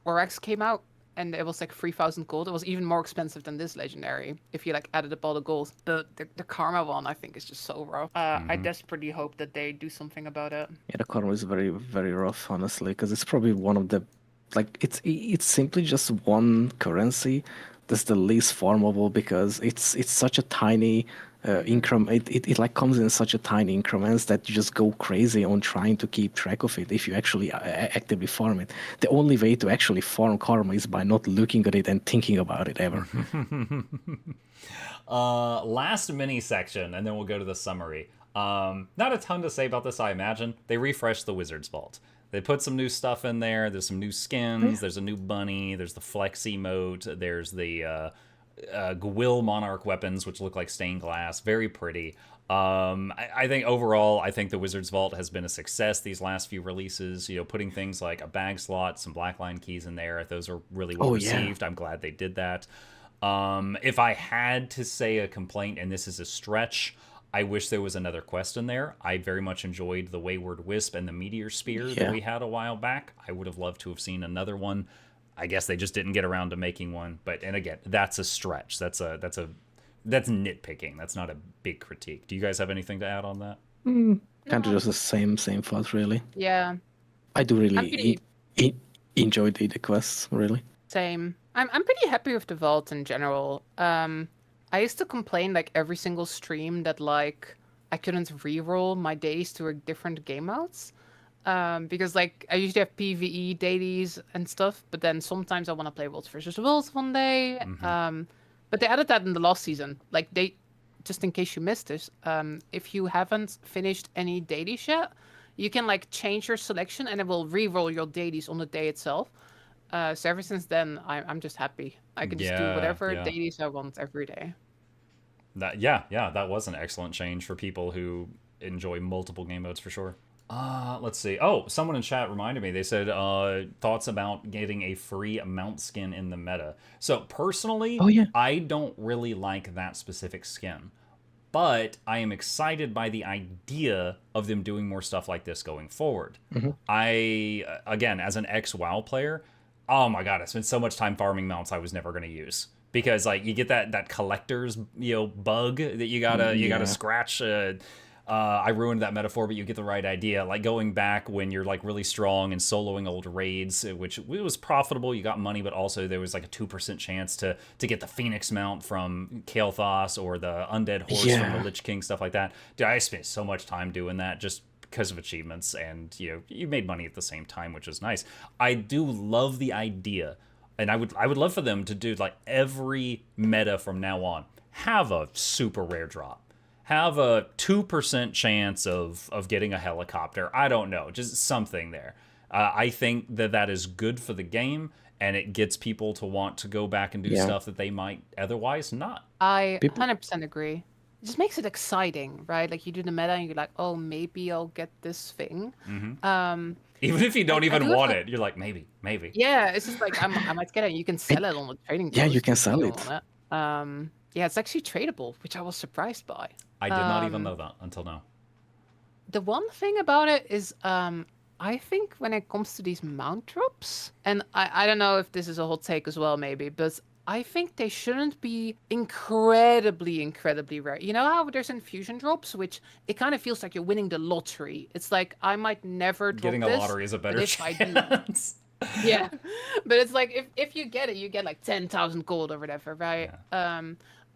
Oryx came out, and it was like 3,000 gold. It was even more expensive than this legendary if you like added up all the gold. The Karma one, I think, is just so rough. I desperately hope that they do something about it. Yeah, the Karma is very, very rough, honestly, because it's probably one of the, like, it's simply just one currency that's the least farmable because it's such a tiny increment. It like comes in such a tiny increments that you just go crazy on trying to keep track of it if you actually actively farm it. The only way to actually farm Karma is by not looking at it and thinking about it ever. Last mini section, and then we'll go to the summary. Not a ton to say about this, I imagine. They refreshed the Wizard's Vault. They put some new stuff in there. There's some new skins. There's a new bunny. There's the flex emote. There's the Gwill Monarch weapons, which look like stained glass. Very pretty. I think overall, I think the Wizard's Vault has been a success these last few releases. You know, putting things like a bag slot, some blackline keys in there. Those are really well received. I'm glad they did that. If I had to say a complaint, and this is a stretch, I wish there was another quest in there. I very much enjoyed the Wayward Wisp and the Meteor Spear that we had a while back. I would have loved to have seen another one. I guess they just didn't get around to making one. But, and again, that's a stretch. That's nitpicking. That's not a big critique. Do you guys have anything to add on that? Kind of just the same thought, really. Yeah. I do really enjoy the quests, really. Same. I'm pretty happy with the vault in general. I used to complain like every single stream that like I couldn't reroll my days to a different game modes. Because like I usually have PvE dailies and stuff, but then sometimes I want to play Worlds versus Worlds one day. But they added that in the last season. Like they, just in case you missed this, if you haven't finished any dailies yet, you can like change your selection and it will reroll your dailies on the day itself. So ever since then, I'm just happy. I can just do whatever dailies I want every day. That was an excellent change for people who enjoy multiple game modes for sure. Let's see. Oh, someone in chat reminded me. They said thoughts about getting a free mount skin in the meta. So personally, I don't really like that specific skin. But I am excited by the idea of them doing more stuff like this going forward. I, again, as an ex-WoW player, oh my god, I spent so much time farming mounts I was never going to use. Because like you get that collector's bug that you gotta scratch. I ruined that metaphor, but you get the right idea. Like going back when you're like really strong and soloing old raids, which it was profitable. You got money, but also there was like a 2% chance to get the Phoenix mount from Kael'thas or the Undead Horse from the Lich King, stuff like that. Dude, I spent so much time doing that just because of achievements, and you made money at the same time, which is nice. I do love the idea, and I would love for them to do like every meta from now on have a super rare drop. Have a 2% chance of getting a helicopter. I don't know, just something there. I think that is good for the game, and it gets people to want to go back and do stuff that they might otherwise not. I 100% agree. It just makes it exciting, right? Like you do the meta and you're like, oh, maybe I'll get this thing. Even if you don't even want it, you're like, maybe. Yeah, it's just like I might get it. You can sell it on the trading post. Yeah, you can sell it. Yeah, it's actually tradable, which I was surprised by. I did not even know that until now. The one thing about it is, I think when it comes to these mount drops, and I don't know if this is a hot take as well, maybe, but I think they shouldn't be incredibly rare. You know how there's infusion drops, which it kind of feels like you're winning the lottery. It's like I might never drop Getting a lottery is a better chance. Yeah, but it's like if you get it, you get like 10,000 gold or whatever, right? Yeah.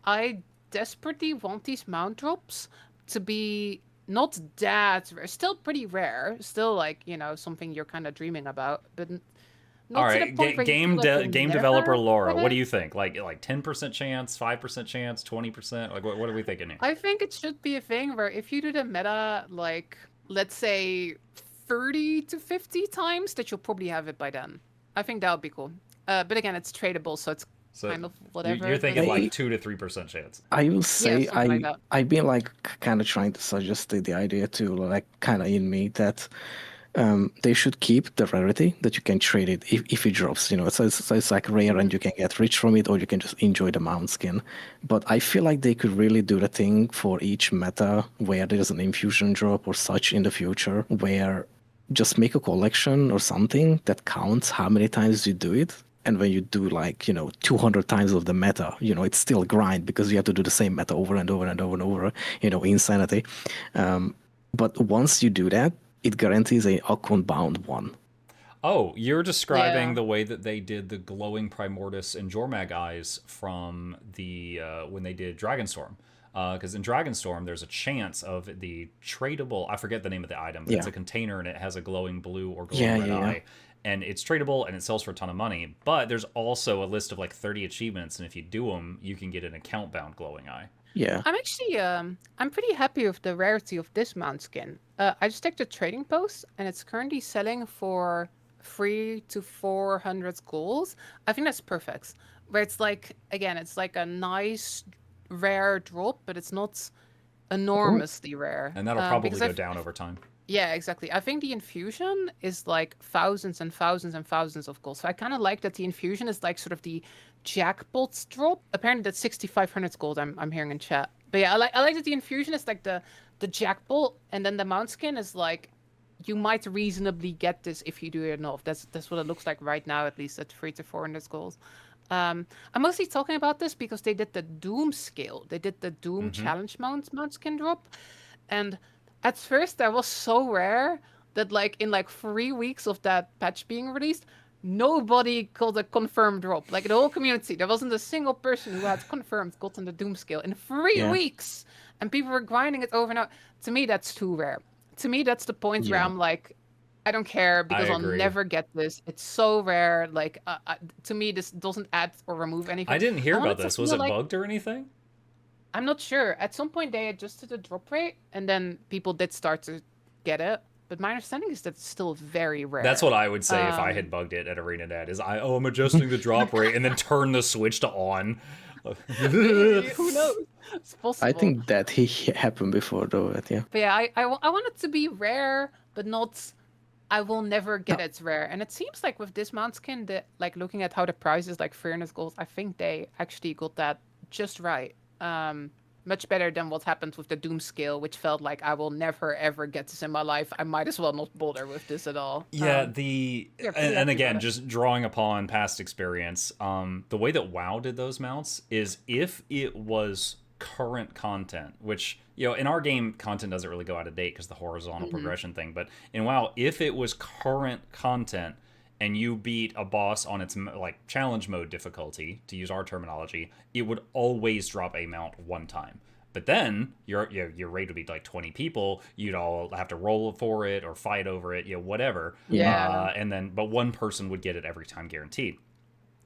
I desperately want these mount drops to be not that rare, still pretty rare, still like something you're kind of dreaming about, but not all right. To the point where game developer Laura, what do you think? Like 10% chance, 5% chance, 20%? Like what are we thinking here? I think it should be a thing where if you do the meta, like let's say 30 to 50 times, that you'll probably have it by then. I think that would be cool. But again, it's tradable, so it's kind of whatever. You're thinking like 2 to 3% chance. I will say I've been like kind of trying to suggest the idea to like kind of in me that they should keep the rarity that you can trade it if it drops. So it's like rare and you can get rich from it, or you can just enjoy the mount skin. But I feel like they could really do the thing for each meta where there's an infusion drop or such in the future, where just make a collection or something that counts how many times you do it. And when you do like, 200 times of the meta, it's still a grind because you have to do the same meta over and over and over and over, insanity. But once you do that, it guarantees a account bound one. Oh, you're describing Yeah. the way that they did the glowing Primordius and Jormag eyes from the when they did Dragonstorm. Because in Dragonstorm, there's a chance of the tradable. I forget the name of the item, but it's Yeah. a container and it has a glowing blue or glowing Yeah, red yeah, yeah. eye, and it's tradable and it sells for a ton of money. But there's also a list of like 30 achievements, and if you do them, you can get an account bound glowing eye. Yeah. I'm actually I'm pretty happy with the rarity of this mount skin. I just checked the trading post and it's currently selling for 3 to 400 goals. I think that's perfect. Where it's like again, it's like a nice rare drop, but it's not Oh, enormously rare. And that'll probably Because go down over time. yeah, exactly. I think the infusion is like thousands and thousands and thousands of gold. So I kind of like that the infusion is like sort of the jackpot's drop. Apparently that's 6,500 gold. I'm hearing in chat. But yeah, I like that the infusion is like the jackpot, and then the mount skin is like you might reasonably get this if you do it enough. That's what it looks like right now, at least at 3 to 400 gold. I'm mostly talking about this because they did the Doom scale. They did the Doom challenge mount skin drop, and at first that was so rare that like in like 3 weeks of that patch being released, nobody got a confirmed drop. Like the whole community, there wasn't a single person who had confirmed gotten the Doom scale in three yeah. weeks, and people were grinding it over and over. To me, that's too rare. To me, that's the point where Yeah. I'm like, I don't care because I'll agree. never get this. It's so rare. Like, to me, this doesn't add or remove anything. I didn't hear I want about it to this. Was feel it like bugged or anything? I'm not sure. At some point, they adjusted the drop rate, and then people did start to get it. But my understanding is that it's still very rare. That's what I would say if I had bugged it at ArenaNet. Is I'm adjusting the drop rate and then turn the switch to on. Who knows? It's possible. I think that he happened before though, but yeah. But yeah, I want it to be rare, but not. I will never get it's rare. And it seems like with this mount skin, that like looking at how the price is like 300 gold, I think they actually got that just right. Much better than what happened with the Doom scale, which felt like I will never ever get this in my life. I might as well not bother with this at all. Yeah, pretty and happy again, about it. just drawing upon past experience, the way that WoW did those mounts is if it was current content, which in our game content doesn't really go out of date because the horizontal progression thing, but in WoW, if it was current content and you beat a boss on its like challenge mode difficulty, to use our terminology, it would always drop a mount one time. But then your raid would be like 20 people. You'd all have to roll for it or fight over it, whatever. Yeah. But one person would get it every time guaranteed.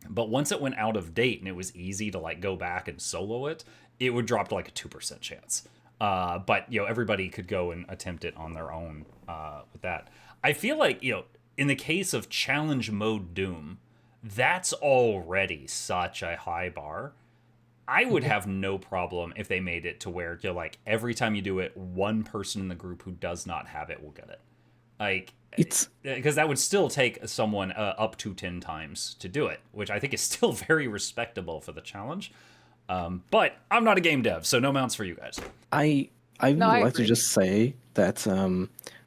But once it went out of date and it was easy to like go back and solo it, it would drop to like a 2% chance. But everybody could go and attempt it on their own with that. I feel like in the case of challenge mode Doom, that's already such a high bar. I would have no problem if they made it to where like every time you do it, one person in the group who does not have it will get it. Like It's because that would still take someone up to 10 times to do it, which I think is still very respectable for the challenge. But I'm not a game dev, so no mounts for you guys. I would No, I like to agree. just say that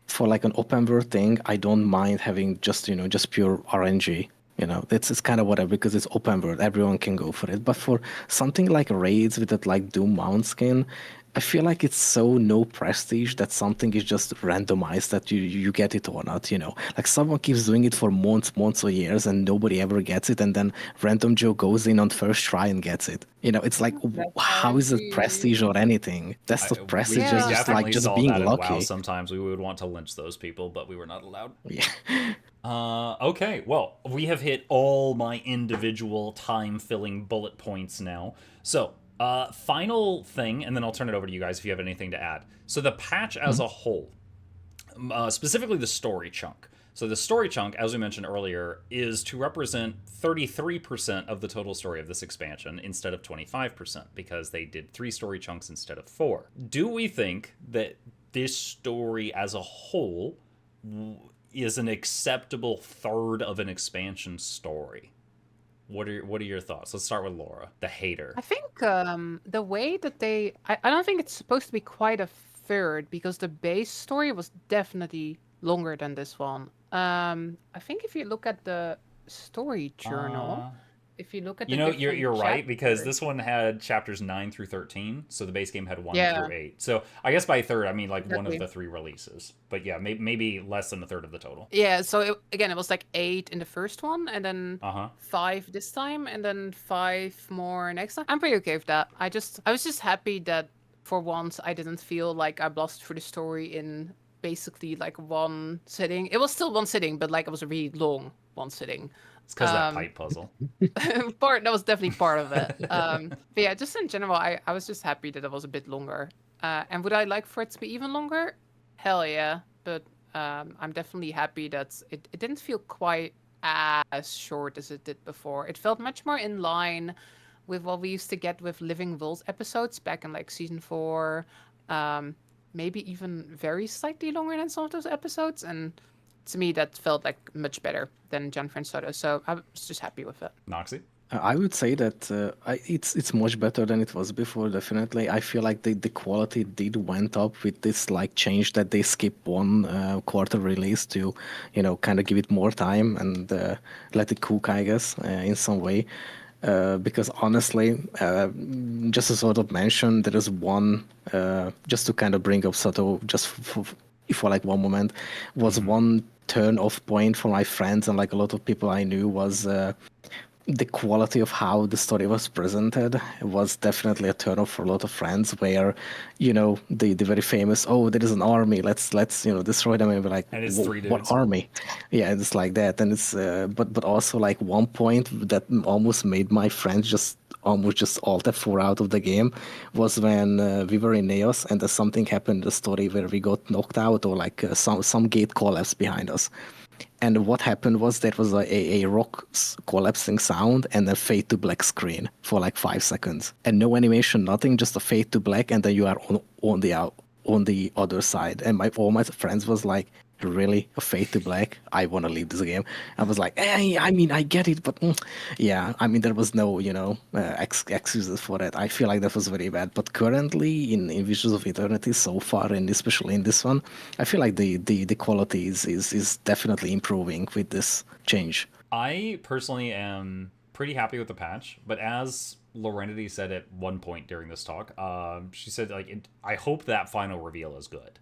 for like an open world thing, I don't mind having just pure RNG. It's kind of whatever because it's open world. Everyone can go for it. But for something like raids with that like Doom mount skin, I feel like it's so no prestige that something is just randomized that you get it or not. Like someone keeps doing it for months or years, and nobody ever gets it, and then random Joe goes in on first try and gets it. It's like how is it prestige or anything? That's not prestige. Yeah. It's We just like definitely just saw being that in WoW. lucky. Sometimes we would want to lynch those people, but we were not allowed. Yeah. Okay, well, we have hit all my individual time-filling bullet points now. So, final thing, and then I'll turn it over to you guys if you have anything to add. So the patch as a whole, specifically the story chunk. So the story chunk, as we mentioned earlier, is to represent 33% of the total story of this expansion instead of 25%, because they did 3 story chunks instead of 4. Do we think that this story as a whole is an acceptable third of an expansion story? What are your thoughts? Let's start with Laura, the hater. I think the way that I don't think it's supposed to be quite a third because the base story was definitely longer than this one. I think if you look at the story journal, Uh, if you look at you the know, different you're right because chapters, this one had chapters 9 through 13, so the base game had 1 yeah, through 8. So I guess by third I mean like one of exactly. the 3 releases. But yeah, maybe less than a third of the total. Yeah, so again, it was like 8 in the first one, and then Uh huh. 5 this time, and then 5 more next time. I'm pretty okay with that. I was just happy that for once I didn't feel like I blasted through the story in basically like one sitting. It was still one sitting, but like it was a really long one sitting. It's because that Um, pipe puzzle. that was definitely part of it. But yeah, just in general, I was just happy that it was a bit longer. And would I like for it to be even longer? Hell yeah. But I'm definitely happy that it didn't feel quite as short as it did before. It felt much more in line with what we used to get with Living Wolves episodes back in like season 4. Um, Maybe even very slightly longer than some of those episodes. And to me, that felt like much better than Gianfranco Soto. So I was just happy with it. Noxy? I would say that it's much better than it was before. Definitely, I feel like the quality did went up with this like change that they skip one quarter release to, kind of give it more time and let it cook, I guess, in some way. Because honestly, just to sort of mention, there is one just to kind of bring up Sato just for like one moment, was Mm-hmm. one turn off point for my friends and like a lot of people I knew was the quality of how the story was presented was definitely a turn off for a lot of friends where the very famous, oh, there is an army, let's destroy them, and be like, And it's 3 what dudes. army? Yeah, it's like that. And it's but also like one point that almost made my friends just almost just alt F4 out of the game was when we were in Neos and something happened in the story where we got knocked out, or like some gate collapsed behind us. And what happened was there was a rock collapsing sound and a fade to black screen for like 5 seconds, and no animation, nothing, just a fade to black, and then you are on the other side. And all my friends was like, really, a fade to black? I want to leave this game. I was like, hey, I mean, I get it, but yeah, I mean, there was no excuses for that. I feel like that was very bad. But currently in Visions of Eternity so far, and especially in this one, I feel like the quality is definitely improving with this change. I personally am pretty happy with the patch, but as Lorenity said at one point during this talk, she said like I hope that final reveal is good,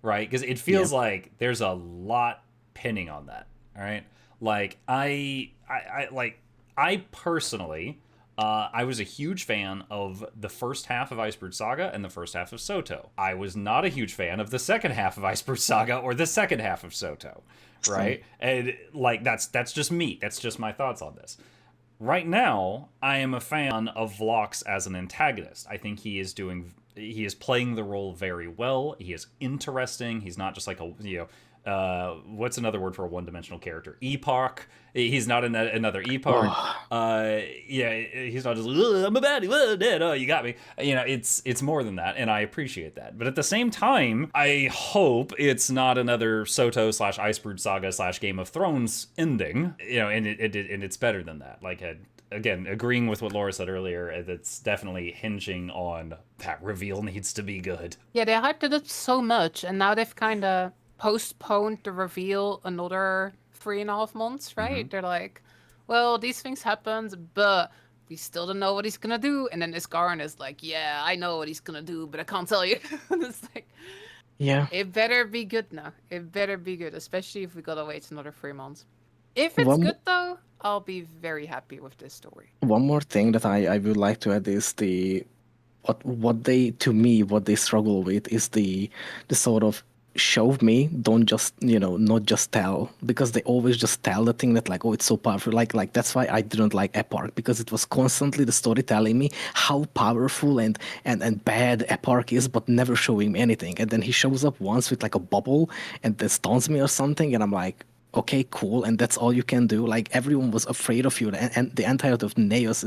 right? Because it Yeah. feels like there's a lot pinning on that. All right, like I personally. I was a huge fan of the first half of Iceberg Saga and the first half of Soto. I was not a huge fan of the second half of Iceberg Saga or the second half of Soto, Same. right? And like that's just me. That's just my thoughts on this. Right now, I am a fan of Vlox as an antagonist. I think he is playing the role very well. He is interesting. He's not just like a what's another word for a one-dimensional character? Epoch. He's not another epoch. Oh, Yeah, he's not just I'm a baddie. Whoa, dead. Oh, you got me. It's more than that, and I appreciate that. But at the same time, I hope it's not another Soto slash Iceberg Saga slash Game of Thrones ending. And it's better than that. Like again, agreeing with what Laura said earlier, that's definitely hinging on that reveal needs to be good. Yeah, they hyped it up so much, and now they've kind of postponed the reveal another 3.5 months, right? Mm-hmm. They're like, well, these things happened, but we still don't know what he's gonna do. And then Isgarin is like, yeah, I know what he's gonna do, but I can't tell you. And it's like, yeah. it better be good now. It better be good, especially if we gotta wait another 3 months. If it's One good though, I'll be very happy with this story. one more thing that I would like to add is what they, to me, what they struggle with is the sort of show me, don't just not just tell, because they always just tell the thing that like, oh, it's so powerful, like that's why I didn't like Epark, because it was constantly the story telling me how powerful and bad Epark is, but never showing me anything. And then he shows up once with like a bubble and then stuns me or something, and I'm like, okay, cool, and that's all you can do. Like everyone was afraid of you, and the entirety of Neos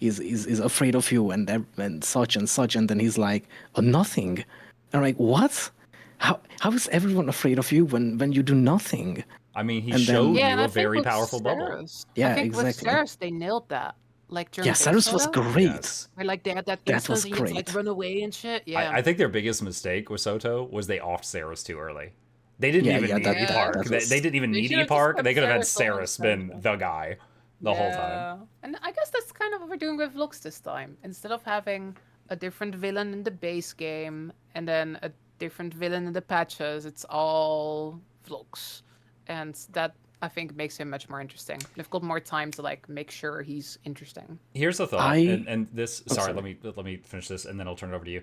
is afraid of you, and such and such. And then he's like, oh, nothing. I'm like, what? How is everyone afraid of you when you do nothing? I mean, he And showed then Yeah, and you I a think very with powerful bubble. Saris, I yeah, think with exactly. Saris they nailed that. Like during Yeah, base Cyrus was photo, great. Yes. where like they had that That was instant and you had to like great. run away and shit. Yeah. I think their biggest mistake with Soto was they offed Saris too early. They didn't Yeah, even yeah, need that- Park. that They was- didn't even They need should've just Park. put They could have had Saris Saris on been the the guy the whole time. And I guess that's kind of what we're doing with Vlogs this time. Instead of having a different villain in the base game and then a different villain in the patches, it's all Vlogs. And that, I think, makes him much more interesting. They've got more time to like make sure he's interesting. Here's a thought, I- and this. Oh, Sorry, sorry. let me finish this, and then I'll turn it over to you.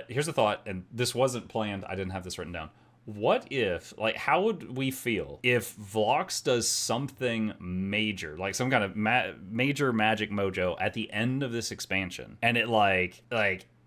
Here's a thought, and this wasn't planned. I didn't have this written down. What if, like, how would we feel if Vlox does something major, like some kind of major magic mojo at the end of this expansion, and it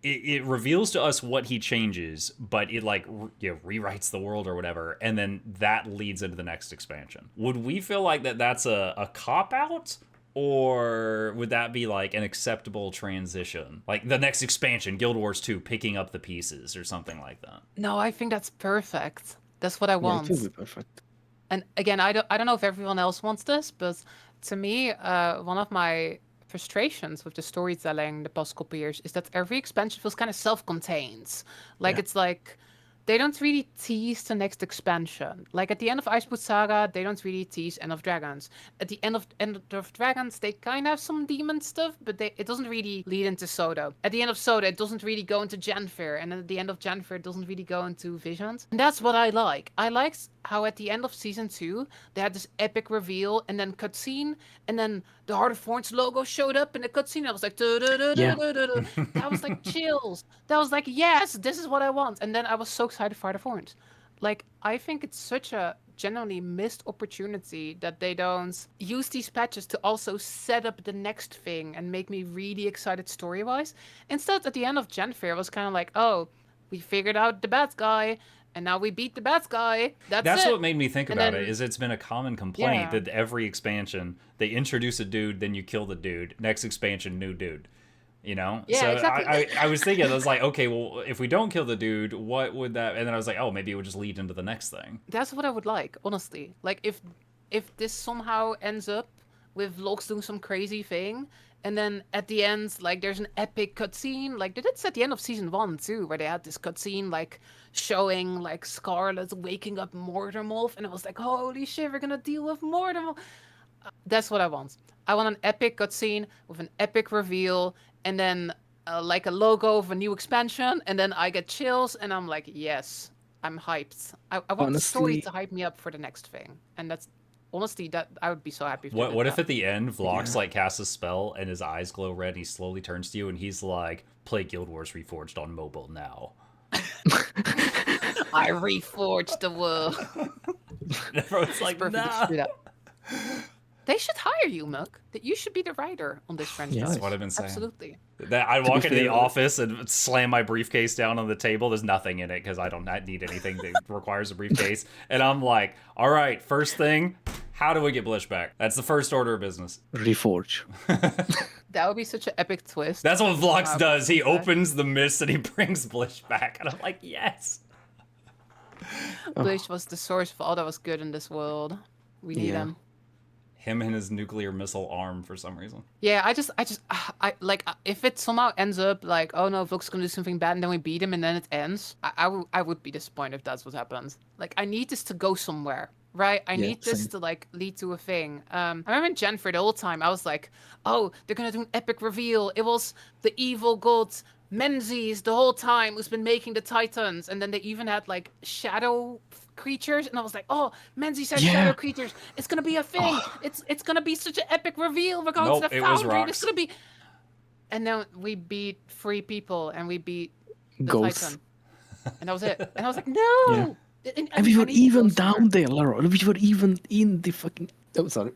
it reveals to us what he changes, but it like rewrites the world or whatever, and then that leads into the next expansion. Would we feel like that's a cop out? Or would that be like an acceptable transition? Like the next expansion, Guild Wars 2, picking up the pieces or something like that. No, I think that's perfect. That's what I Yeah, want. it will be perfect. And again, I don't know if everyone else wants this, but to me, one of my frustrations with the storytelling the past couple years is that every expansion feels kind of self-contained. Like Yeah. it's like they don't really tease the next expansion. Like at the end of Iceboot Saga, they don't really tease End of Dragons. At the end of Dragons, they kind of have some demon stuff, but it doesn't really lead into Soda. At the end of Soda, it doesn't really go into Janfair, and at the end of Janfair, it doesn't really go into Visions. And that's what I like. I liked how at the end of season 2, they had this epic reveal, and then cutscene, and then the Heart of Thorns logo showed up in the cutscene. I was like, that was like chills. That was like, yes, this is what I want. And then I was so excited for Heart of Thorns. Like, I think it's such a genuinely missed opportunity that they don't use these patches to also set up the next thing and make me really excited story-wise. Instead, at the end of Janfair, it was kind of like, oh, we figured out the bad guy, and now we beat the bad guy. That's it. what made me think And about then- it. Is it's been a common complaint Yeah. that every expansion they introduce a dude, then you kill the dude. Next expansion, new dude. You know? Yeah, so exactly. I was thinking, I was like, okay, well, if we don't kill the dude, what would that? And then I was like, oh, maybe it would just lead into the next thing. That's what I would like, honestly. Like if this somehow ends up with Lox doing some crazy thing, and then at the end, like there's an epic cutscene. Like they did this at the end of season 1 too, where they had this cutscene like showing like Scarlet waking up Mortemolf, and it was like, holy shit, we're gonna deal with Mortemolf. That's what I want. I want an epic cutscene with an epic reveal, and then like a logo of a new expansion, and then I get chills, and I'm like, yes, I'm hyped. I want the story Honestly- to hype me up for the next thing, and that's honestly that I would be so happy. If they What did what if that. at the end Vlox like casts a spell and his eyes glow red, he slowly turns to you and he's like, play Guild Wars Reforged on mobile now. I reforged the world? And everyone's like, Perfect. nah. Do that. They should hire you, Milk. That you should be the writer on this franchise. That's what I've been saying. Absolutely. That I walk be into the fair- office and slam my briefcase down on the table. There's nothing in it because I don't need anything that requires a briefcase. And I'm like, all right, first thing, how do we get Blish back? That's the first order of business. Reforge. That would be such an epic twist. That's what Vlox Wow. does. He Okay. opens the mist and he brings Blish back. And I'm like, yes. Blish was the source of all that was good in this world. We need Yeah. him. Him and his nuclear missile arm for some reason. Yeah, I like if it somehow ends up like, oh no, Vlox gonna do something bad and then we beat him and then it ends. I would be disappointed if that's what happens. Like I need this to go somewhere, right? I Yeah, need this same. to like lead to a thing. I remember in Janford the whole time I was like, oh, they're gonna do an epic reveal. It was the evil god Menzies the whole time who's been making the Titans, and then they even had like shadow creatures, and I was like, oh, Menzies has Yeah. shadow creatures. It's gonna be a thing. It's gonna be such an epic reveal. We're going Nope, to the it was foundry. rocks. It's gonna be. And then we beat 3 people, and we beat the Ghosts. Titan, and that was it. And I was like, no. Yeah. And And we I were need to go even somewhere. down there, Laura. We were even in the fucking. Oh, sorry.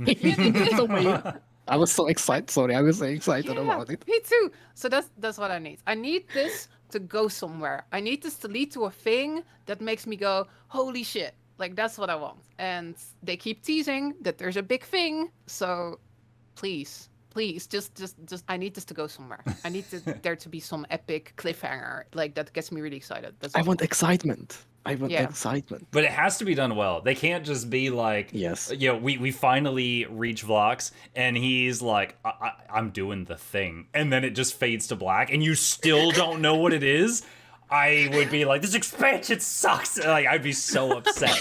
So weird. I was so excited. Sorry, I was so excited Yeah, about it. me too. So that's what I need. I need this to go somewhere. I need this to lead to a thing that makes me go, holy shit. Like that's what I want. And they keep teasing that there's a big thing. So please, just I need this to go somewhere. I need there to be some epic cliffhanger. Like that gets me really excited. That's I all. want excitement. I want Yeah. excitement. But it has to be done well. They can't just be like, Yes. you know, we finally reach Vlox, and he's like, I'm doing the thing. And then it just fades to black, and you still don't know what it is. I would be like, this expansion sucks. Like, I'd be so upset.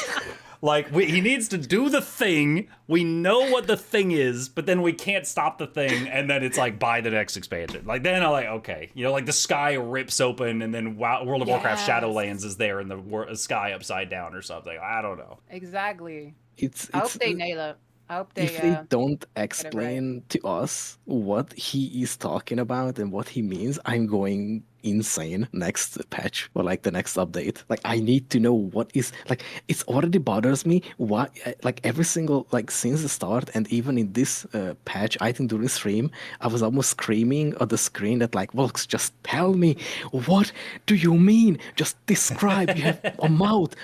Like, he needs to do the thing. We know what the thing is, but then we can't stop the thing. And then it's like, buy the next expansion. Like, then I'm like, okay. You know, like the sky rips open and then World of Warcraft Shadowlands is there in the sky upside down or something. I don't know. Exactly. It's I hope they nail it. I hope they. if they don't right. explain to us what he is talking about and what he means, I'm going insane next patch or like the next update. Like I need to know what is like. It's already bothers me. Why like every single like since the start and even in this patch, I think during stream, I was almost screaming at the screen that like, Volks, just tell me what do you mean? Just describe. You have a mouth.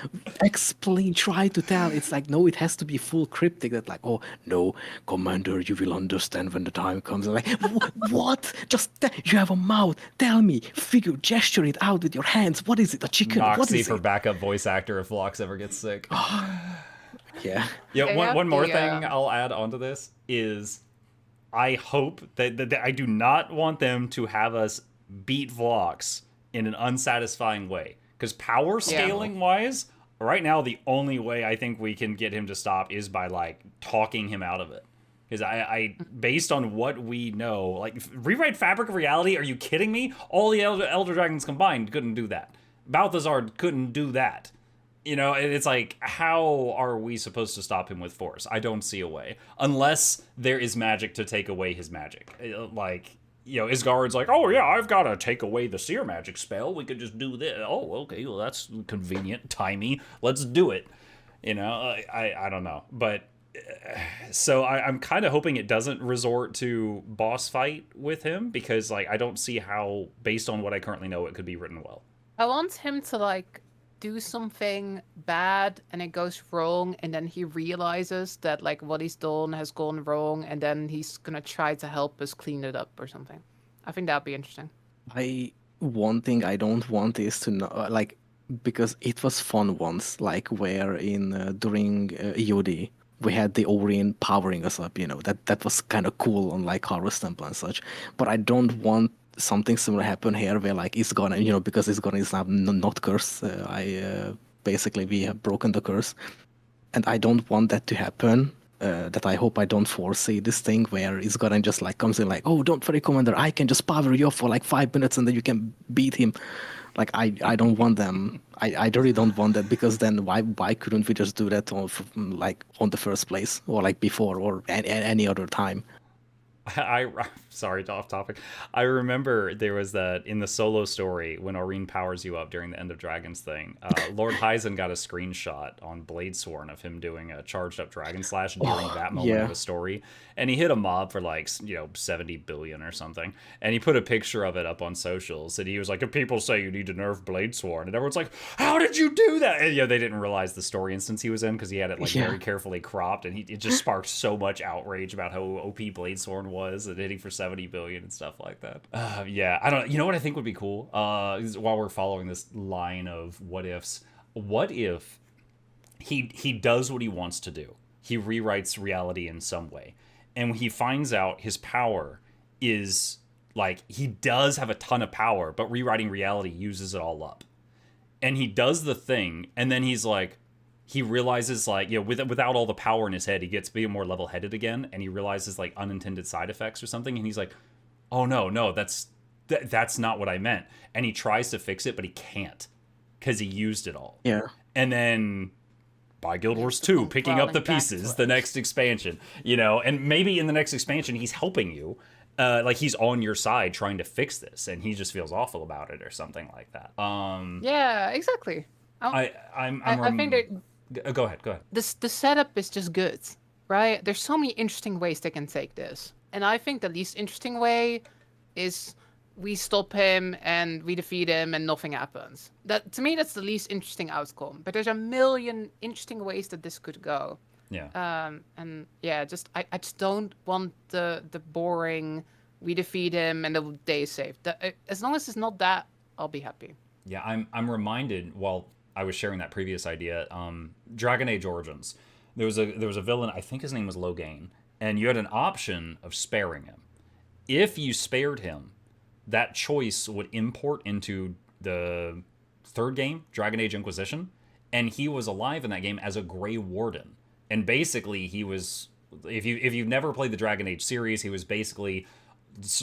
Explain. Try to tell. It's like no, it has to be full cryptic. That like oh no, Commander, you will understand when the time comes. I'm like what? Just you have a mouth. Tell me. Figure, gesture it out with your hands. What is it? A chicken? What Noxxi is for it? backup voice actor if Vlox ever gets sick. Yeah. Yeah, one more the, thing I'll add onto this is I hope that I do not want them to have us beat Vlox in an unsatisfying way. Because power scaling wise, right now the only way I think we can get him to stop is by like talking him out of it. Because I based on what we know, like rewrite Fabric of Reality, are you kidding me? All the Elder Dragons combined couldn't do that. Balthazar couldn't do that. You know, and it's like, how are we supposed to stop him with force? I don't see a way. Unless there is magic to take away his magic. Like, you know, Isgard's like, oh yeah, I've got to take away the seer magic spell. We could just do this. Oh, okay, well that's convenient, timey. Let's do it. You know, I don't know. But, so I'm kind of hoping it doesn't resort to boss fight with him. Because, like, I don't see how, based on what I currently know, it could be written well. I want him to like do something bad and it goes wrong, and then he realizes that like what he's done has gone wrong, and then he's gonna try to help us clean it up or something. I think that'd be interesting. One thing I don't want is to know like because it was fun once, like where in during EOD we had the Orient powering us up, you know, that was kind of cool on like Harvest Temple and such. But I don't want something similar happen here where like it's gonna, you know, because it's gonna is now not cursed. Basically we have broken the curse, and I don't want that to happen. That I hope I don't foresee this thing where it's gonna just like comes in like, oh, don't worry, Commander, I can just power you off for like 5 minutes and then you can beat him. Like I don't want them. I really don't want that, because then why couldn't we just do that like on the first place or like before or any other time? Sorry, off topic. I remember there was that in the solo story when Aurene powers you up during the End of Dragons thing. Lord Hyzen got a screenshot on Bladesworn of him doing a charged up Dragon Slash during that moment of the story, and he hit a mob for like 70 billion or something, and he put a picture of it up on socials, and he was like, "If people say you need to nerf Bladesworn," and everyone's like, "How did you do that?" And they didn't realize the story instance he was in because he had it like very carefully cropped, and it just sparked so much outrage about how OP Bladesworn was and hitting for 70 billion and stuff like that. Yeah, I don't. You know what I think would be cool? While we're following this line of what ifs, what if he does what he wants to do? He rewrites reality in some way, and when he finds out his power is like he does have a ton of power, but rewriting reality uses it all up, and he does the thing, and then he's like, he realizes like, without all the power in his head, he gets being more level-headed again, and he realizes like unintended side effects or something, and he's like, oh no, that's not what I meant, and he tries to fix it, but he can't because he used it all. Yeah. And then by Guild Wars 2, picking up the pieces, the next expansion, and maybe in the next expansion he's helping you, like he's on your side trying to fix this, and he just feels awful about it or something like that. Yeah, exactly. I think that. Go ahead. The setup is just good, right? There's so many interesting ways they can take this, and I think the least interesting way is we stop him and we defeat him and nothing happens. That, to me, that's the least interesting outcome. But there's a million interesting ways that this could go. Yeah. And yeah, I just don't want the boring. We defeat him and the day is saved. As long as it's not that, I'll be happy. Yeah, I'm reminded while I was sharing that previous idea, Dragon Age Origins. There was a villain, I think his name was Loghain, and you had an option of sparing him. If you spared him, that choice would import into the third game, Dragon Age Inquisition, and he was alive in that game as a Grey Warden. And basically, he was, if you've never played the Dragon Age series, he was basically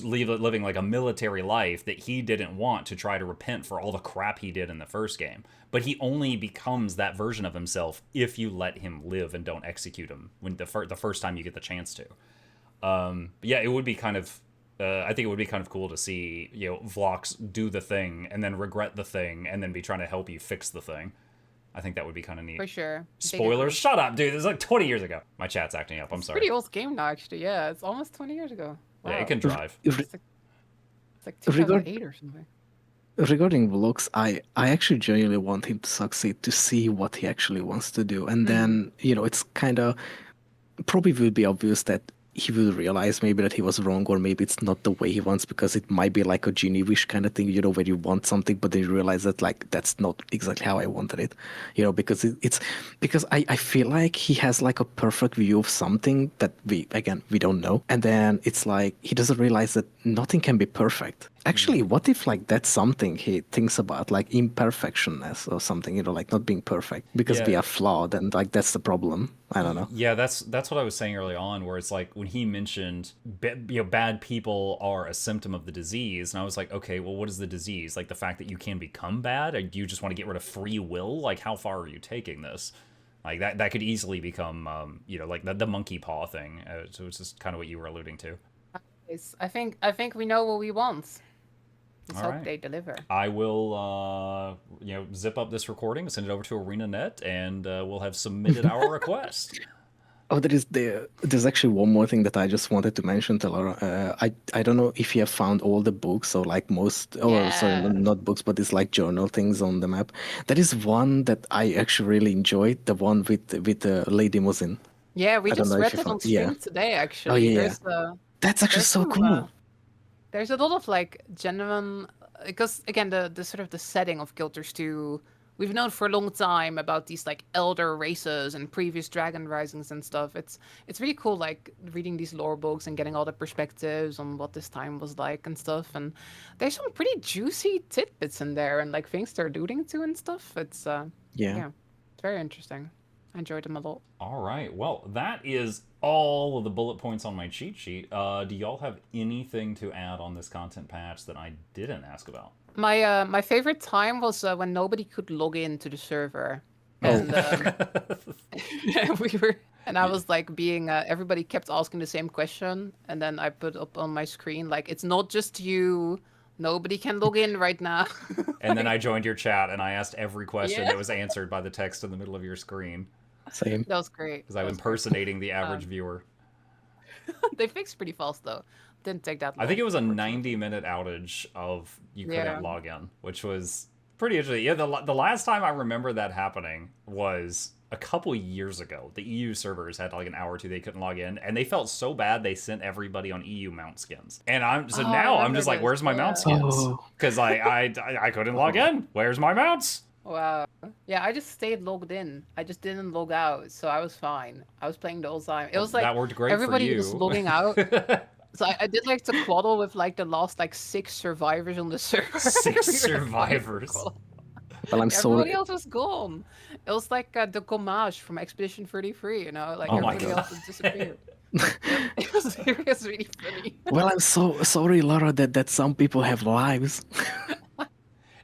living like a military life that he didn't want, to try to repent for all the crap he did in the first game. But he only becomes that version of himself if you let him live and don't execute him when the first time you get the chance to. Yeah, it would be kind of. I think it would be kind of cool to see, Vlox do the thing and then regret the thing and then be trying to help you fix the thing. I think that would be kind of neat. For sure. Spoilers? Shut up, dude. This is like 20 years ago. My chat's acting up. I'm sorry. Pretty old game now, actually. Yeah, it's almost 20 years ago. Wow. Yeah, it can drive. It's like 2008 or something. Regarding Vlox, I actually genuinely want him to succeed, to see what he actually wants to do. And then, it's kind of, probably will be obvious that he will realize maybe that he was wrong, or maybe it's not the way he wants, because it might be like a genie wish kind of thing, where you want something, but then you realize that like that's not exactly how I wanted it, because it's because I feel like he has like a perfect view of something that we don't know, and then it's like he doesn't realize that nothing can be perfect. Actually, what if like that's something he thinks about, like imperfectionness or something, like not being perfect because we are flawed, and like that's the problem. I don't know. Yeah, that's what I was saying early on, where it's like when he mentioned bad people are a symptom of the disease, and I was like, okay, well, what is the disease? Like the fact that you can become bad, or do you just want to get rid of free will? Like how far are you taking this? Like that could easily become like the monkey paw thing. So it's just kind of what you were alluding to. I think we know what we want. Let's hope right. they deliver. I will, zip up this recording, send it over to ArenaNet, and we'll have submitted our request. Oh, there's actually one more thing that I just wanted to mention to Laura. I don't know if you have found all the books, or like sorry, not books, but it's like journal things on the map. There is one that I actually really enjoyed, the one with Lady Musin. Yeah, we just read it on stream today, actually. Oh, yeah. That's actually so cool. There's a lot of like genuine, because again the sort of the setting of Guild Wars 2, we've known for a long time about these like elder races and previous Dragon Risings and stuff. It's really cool, like reading these lore books and getting all the perspectives on what this time was like and stuff. And there's some pretty juicy tidbits in there and like things they're alluding to and stuff. It's it's very interesting. I enjoyed them a lot. All right. Well, that is all of the bullet points on my cheat sheet. Do y'all have anything to add on this content patch that I didn't ask about? My favorite time was when nobody could log into the server. And I was like everybody kept asking the same question, and then I put up on my screen like, it's not just you. Nobody can log in right now. And then I joined your chat and I asked every question that was answered by the text in the middle of your screen. Same. That was great. Because I'm impersonating the average viewer. They fixed pretty fast though. Didn't take that long. I think it was a 90-minute outage of you couldn't log in, which was pretty interesting. Yeah, the last time I remember that happening was a couple years ago. The EU servers had like an hour or two they couldn't log in, and they felt so bad they sent everybody on EU mount skins. And I'm just like, where's my mount skins? Because I couldn't log in. Where's my mounts? Wow. Yeah, I just stayed logged in. I just didn't log out, so I was fine. I was playing the whole time. It was like that worked great everybody for you. was logging out. So I did like to quaddle with like the last like 6 survivors on the server. 6 survivors. Well, I'm sorry. Everybody else was gone. It was like the Gommage from Expedition 33, like everybody else had disappeared. It was really funny. Well, I'm so sorry, Laura, that some people have lives.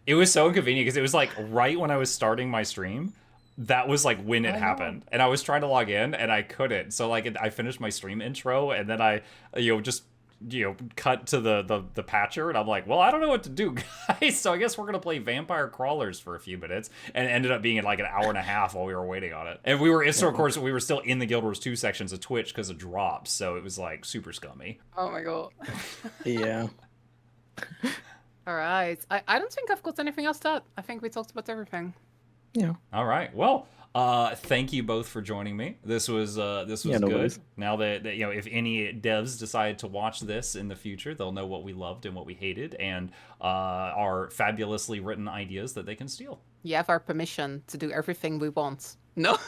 It was so inconvenient because it was like right when I was starting my stream. That was like when it happened, and I was trying to log in and I couldn't. So like I finished my stream intro, and then I just cut to the patcher, and I'm like, well, I don't know what to do, guys. So I guess we're gonna play Vampire Crawlers for a few minutes, and it ended up being like an hour and a half while we were waiting on it. And of course we were still in the Guild Wars 2 sections of Twitch because of drops, so it was like super scummy. Oh my god. Yeah. All right. I don't think I've got anything else to add. I think we talked about everything. Yeah. All right. Well, thank you both for joining me. This was good. Worries. Now that if any devs decide to watch this in the future, they'll know what we loved and what we hated, and our fabulously written ideas that they can steal. You have our permission to do everything we want. No.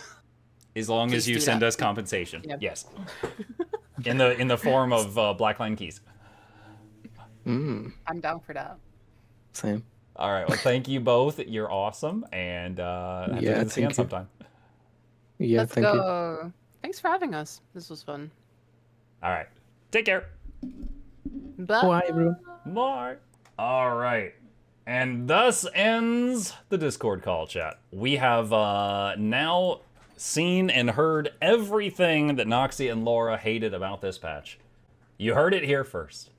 As long as you send us compensation. Yep. Yes. in the form of Blackline keys. I'm down for that. Same. All right. Well, thank you both. You're awesome, and have to Yeah, do this again thank you. sometime. Yeah, Let's thank you. go. Thanks for having us. This was fun. All right. Take care. Bye. Bye, everyone. Bye. All right. And thus ends the Discord call, chat. We have now seen and heard everything that Noxxi and Laura hated about this patch. You heard it here first.